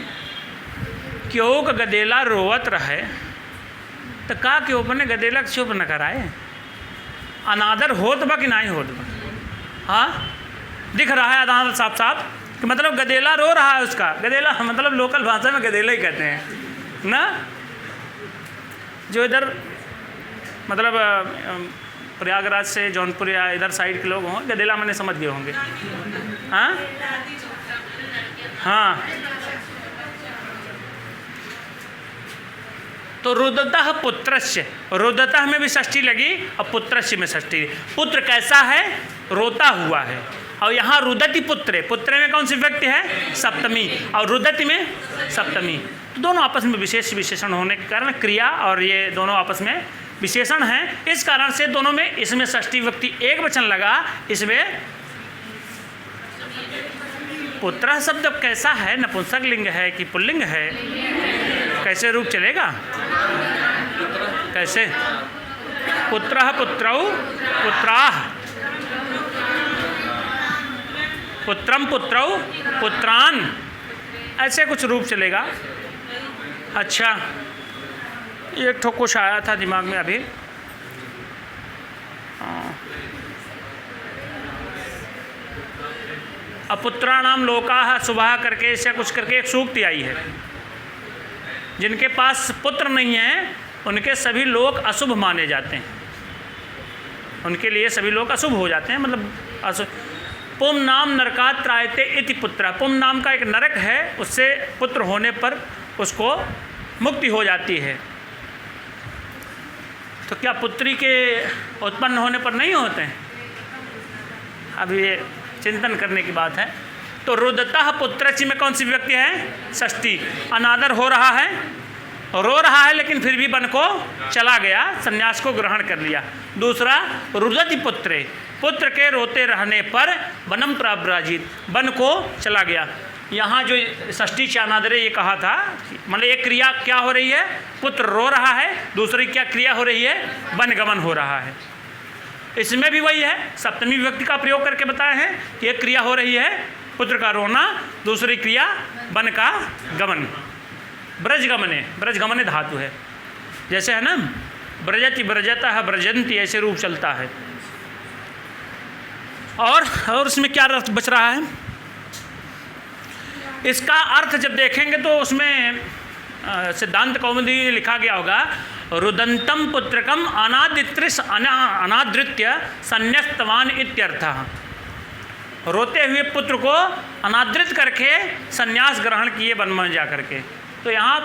क्यों गदेला रोवत रहे तो का क्यों अपने गदेला चुप न कराए? अनादर होत बा कि नहीं होत बा? हाँ, दिख रहा है अनादर साफ साफ कि मतलब गदेला रो रहा है उसका। गदेला मतलब लोकल भाषा में गदेला ही कहते हैं ना। जो इधर मतलब प्रयागराज से जौनपुर या इधर साइड के लोग हों, गदेला मैंने समझ गए होंगे। हाँ हाँ, तो रुदतः पुत्रस्य, रुदतः में भी षष्ठी लगी और पुत्रस्य में षष्ठी। पुत्र कैसा है? रोता हुआ है। और यहाँ रुदति पुत्रे, पुत्रे में कौन सी व्यक्ति है? सप्तमी, और रुदति में सप्तमी। तो दोनों आपस में विशेष विशेषण होने के कारण क्रिया और ये दोनों आपस में विशेषण हैं। इस कारण से दोनों में, इसमें षष्ठी व्यक्ति एक वचन लगा, इसमें पुत्र शब्द कैसा है? नपुंसक लिंग है कि पुल्लिंग है? कैसे रूप चलेगा? कैसे? पुत्रः पुत्रौ पुत्राः, पुत्रम पुत्रौ पुत्रान, ऐसे कुछ रूप चलेगा। अच्छा, एक ठो कुछ आया था दिमाग में अभी। अपुत्राणाम लोकाः शुभाः करके ऐसा कुछ करके एक सूक्ति आई है। जिनके पास पुत्र नहीं है उनके सभी लोग अशुभ माने जाते हैं, उनके लिए सभी लोग अशुभ हो जाते हैं, मतलब अशुभ। पुम नाम नरकात् त्रायते इति पुत्र, पुम नाम का एक नरक है, उससे पुत्र होने पर उसको मुक्ति हो जाती है। तो क्या पुत्री के उत्पन्न होने पर नहीं होते हैं? अब ये चिंतन करने की बात है। तो रुदतः पुत्रस्य में कौन सी व्यक्ति है? षष्ठी। अनादर हो रहा है, रो रहा है, लेकिन फिर भी वन को चला गया, संन्यास को ग्रहण कर लिया। दूसरा रुदति पुत्रे, पुत्र के रोते रहने पर वनम प्राव्राजित, वन को चला गया। यहाँ जो षष्ठी चानादरे ये कहा था, मतलब एक क्रिया क्या हो रही है? पुत्र रो रहा है। दूसरी क्या क्रिया हो रही है? वन गमन हो रहा है। इसमें भी वही है, सप्तमी विभक्ति का प्रयोग करके बताए हैं कि एक क्रिया हो रही है पुत्र का रोना, दूसरी क्रिया वन का गमन। ब्रज गमने, ब्रज गमने धातु है, जैसे है ना ब्रजति ब्रजतः ब्रजंती, ऐसे रूप चलता है। और उसमें क्या अर्थ बच रहा है? इसका अर्थ जब देखेंगे तो उसमें सिद्धांत कौमुदी लिखा गया होगा, रुदंतम पुत्रकम अनादृत्य संन्यस्तवान इत्यर्थः। रोते हुए पुत्र को अनादृत करके संन्यास ग्रहण किए वन में जा करके। तो यहाँ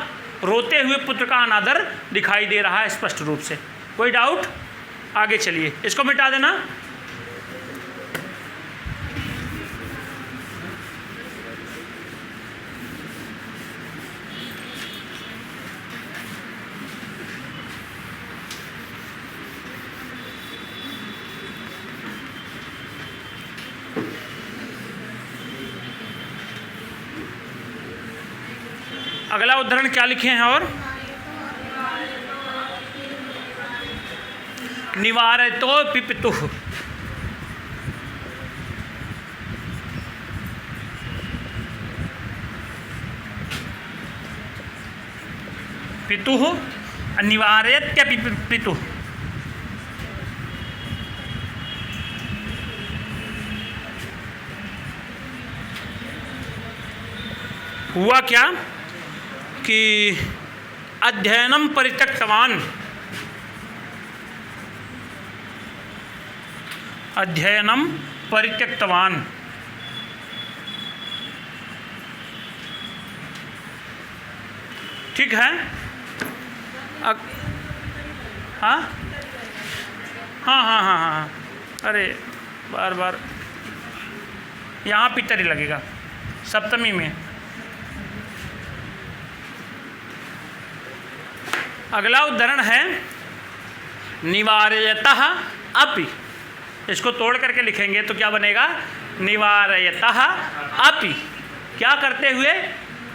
रोते हुए पुत्र का अनादर दिखाई दे रहा है स्पष्ट रूप से। कोई डाउट? आगे चलिए, इसको मिटा देना। अगला उदाहरण क्या लिखे हैं? और निवारतो पितुः, पितुः निवारयत्यपि पितुः। हुआ क्या कि अध्ययनम परित्यक्तवान, अध्ययनम परित्यक्तवान, ठीक है। हाँ हाँ हाँ हाँ हाँ, अरे बार बार यहाँ पितर ही लगेगा सप्तमी में। अगला उदाहरण है निवारयतः अपि। इसको तोड़ करके लिखेंगे तो क्या बनेगा? निवारयतः अपि। क्या करते हुए?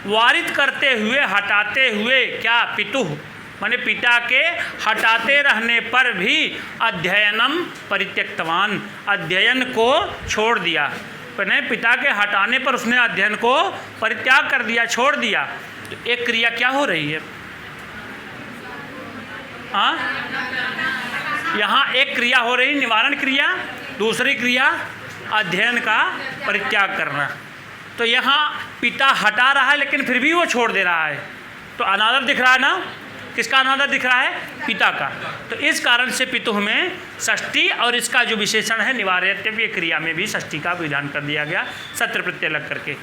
वारित करते हुए, हटाते हुए। क्या? पितुः माने पिता के हटाते रहने पर भी अध्ययनम परित्यक्तवान, अध्ययन को छोड़ दिया। मैंने पिता के हटाने पर उसने अध्ययन को परित्याग कर दिया, छोड़ दिया। तो एक क्रिया क्या हो रही है? हाँ, यहाँ एक क्रिया हो रही निवारण क्रिया, दूसरी क्रिया अध्ययन का परित्याग करना। तो यहाँ पिता हटा रहा है लेकिन फिर भी वो छोड़ दे रहा है, तो अनादर दिख रहा है ना? किसका अनादर दिख रहा है? पिता का। तो इस कारण से पितुः में षष्ठी और इसका जो विशेषण है निवारयत्य क्रिया में भी षष्ठी का विधान कर दिया गया, सत्र प्रत्यय लग करके।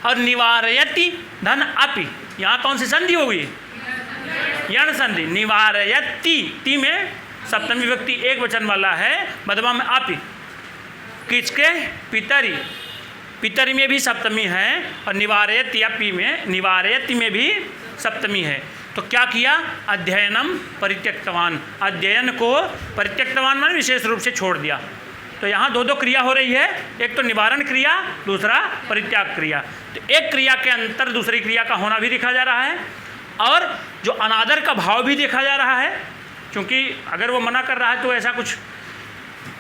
और निवारयति धन अपि, यहाँ कौन सी संधि होगी? यण संधि। निवारयति ती में सप्तमी विभक्ति एक वचन वाला है, मध्यमा में अपि। किसके? पितरी। पितरी में भी सप्तमी है और निवारयति अपि में, निवारयति में भी सप्तमी है। तो क्या किया? अध्ययनम परित्यक्तवान, अध्ययन को परित्यक्तवान माने विशेष रूप से छोड़ दिया। तो यहाँ दो क्रिया हो रही है, एक तो निवारण क्रिया, दूसरा परित्याग क्रिया। तो एक क्रिया के अंतर दूसरी क्रिया का होना भी देखा जा रहा है और जो अनादर का भाव भी देखा जा रहा है, क्योंकि अगर वो मना कर रहा है तो ऐसा कुछ।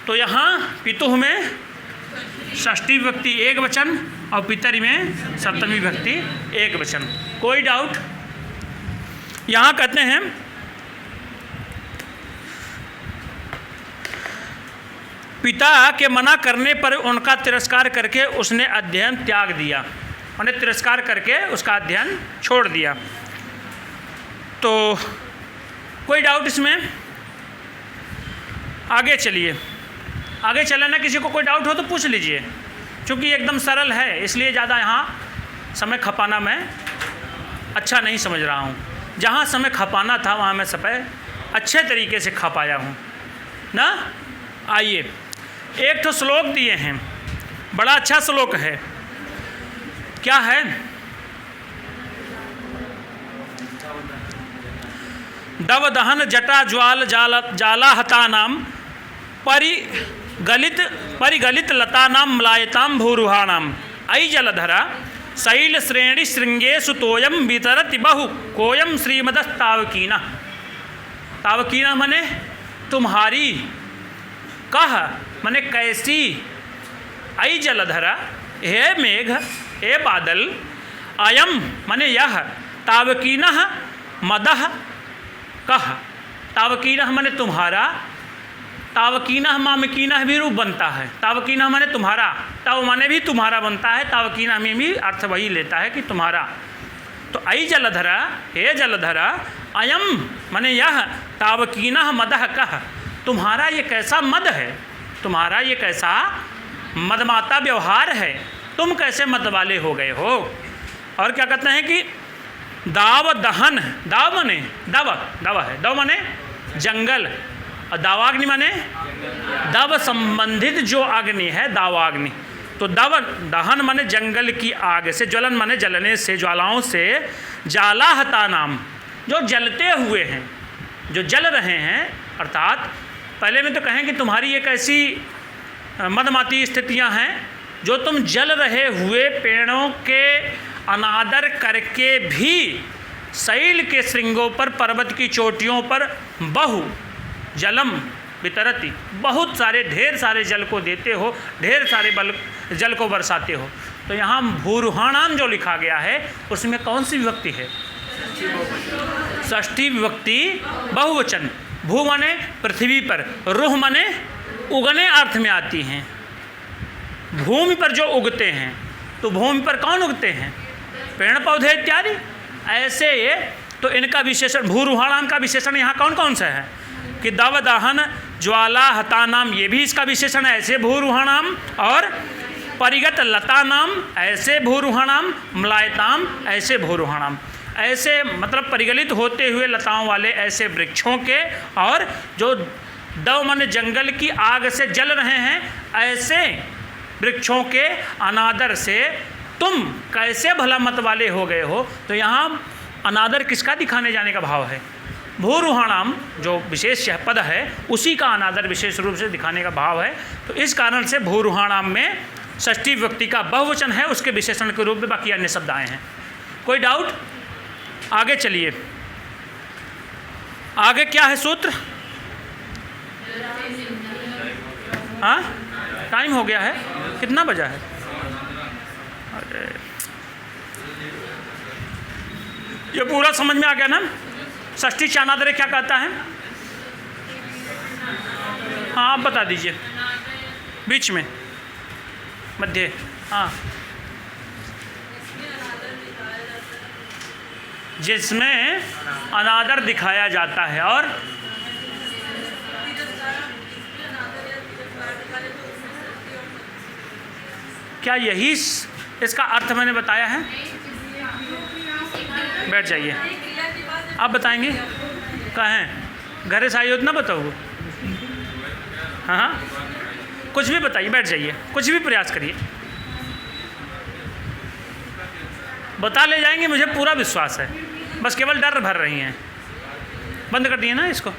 तो यहाँ पितुः में षष्ठी विभक्ति एक वचन और पितरी में सप्तमी विभक्ति एक वचन। कोई डाउट? यहाँ कहते हैं पिता के मना करने पर उनका तिरस्कार करके उसने अध्ययन त्याग दिया, उन्हें तिरस्कार करके उसका अध्ययन छोड़ दिया। तो कोई डाउट इसमें? आगे चलिए, आगे चले ना। किसी को कोई डाउट हो तो पूछ लीजिए, क्योंकि एकदम सरल है, इसलिए ज़्यादा यहाँ समय खपाना मैं अच्छा नहीं समझ रहा हूँ। जहाँ समय खपाना था वहाँ मैं समय अच्छे तरीके से खपाया हूँ ना। आइए, एक तो श्लोक दिए हैं, बड़ा अच्छा श्लोक है। क्या है? दव दहन जटा ज्वाल जालाहतानाम परिगलित लतानाम म्लायताम भूरुहाणाम अयि जलधरा शैल श्रेणी श्रृंगेशु तोयम वितरति बहु कोयम श्रीमदस्तावकीना। तावकीना मने तुम्हारी, कह मने कैसी, अयि जलधरा हे मेघ, हे बादल, अयम मने यह, तावकीनः मदः कह। तावकीनः मने तुम्हारा, तावकीनः मामकीनः भी रूप बनता है। तावकीनः माने तुम्हारा, ताव माने भी तुम्हारा बनता है, तावकीनः में भी अर्थ वही लेता है कि तुम्हारा। तो अयि जलधरा, हे जलधरा, अयम माने यह, तावकीनः मदः कह, तुम्हारा ये कैसा मद है, तुम्हारा ये कैसा मदमाता व्यवहार है, तुम कैसे मद वाले हो गए हो। और क्या कहते हैं कि दाव दहन, दाव माने दव, दव है, दव माने जंगल, और दावाग्नि माने दव संबंधित जो अग्नि है, दावाग्नि। तो दव दहन माने जंगल की आग से, ज्वलन माने जलने से, ज्वालाओं से, जालाहता नाम जो जलते हुए हैं, जो जल रहे हैं। अर्थात पहले में तो कहें कि तुम्हारी एक ऐसी मदमाती स्थितियां हैं जो तुम जल रहे हुए पेड़ों के अनादर करके भी शैल के श्रृंगों पर, पर्वत की चोटियों पर बहु जलम वितरति, बहुत सारे ढेर सारे जल को देते हो, ढेर सारे जल को बरसाते हो। तो यहाँ भूरुहाणाम जो लिखा गया है उसमें कौन सी विभक्ति है? षष्ठी विभक्ति बहुवचन। भू माने पृथ्वी पर, रुह माने उगने अर्थ में आती हैं, भूमि पर जो उगते हैं। तो भूमि पर कौन उगते हैं? पेड़ पौधे इत्यादि। ऐसे ये तो इनका विशेषण, भूरुहाणाम का विशेषण यहाँ कौन कौन सा है कि दव दहन ज्वाला हतानाम, ये भी इसका विशेषण है ऐसे भूरुहाणाम। और परिगत लतानाम ऐसे भूरुहाणाम, म्लायताम ऐसे भूरुहाणाम, ऐसे मतलब परिगलित होते हुए लताओं वाले ऐसे वृक्षों के, और जो दव माने जंगल की आग से जल रहे हैं ऐसे वृक्षों के अनादर से तुम कैसे भला मत वाले हो गए हो। तो यहाँ अनादर किसका दिखाने जाने का भाव है? भूरुहाणाम जो विशेष पद है उसी का अनादर विशेष रूप से दिखाने का भाव है। तो इस कारण से भूरुहाणाम में षष्ठी विभक्ति का बहुवचन है, उसके विशेषण के रूप में बाकी अन्य शब्द आए हैं। कोई डाउट? आगे चलिए, आगे क्या है सूत्र? हाँ, टाइम हो गया है, कितना बजा है? अरे ये पूरा समझ में आ गया ना? षष्ठी चानादरे क्या कहता है? हाँ, आप बता दीजिए, बीच में, मध्य। हाँ, जिसमें अनादर दिखाया जाता है और क्या यही इसका अर्थ मैंने बताया है? बैठ जाइए, आप बताएंगे? कहें घर से आई हो तो ना बताओ। हाँ, कुछ भी बताइए, बैठ जाइए, कुछ भी प्रयास करिए, बता ले जाएंगे, मुझे पूरा विश्वास है। बस केवल डर भर रही हैं। बंद कर दिए ना इसको।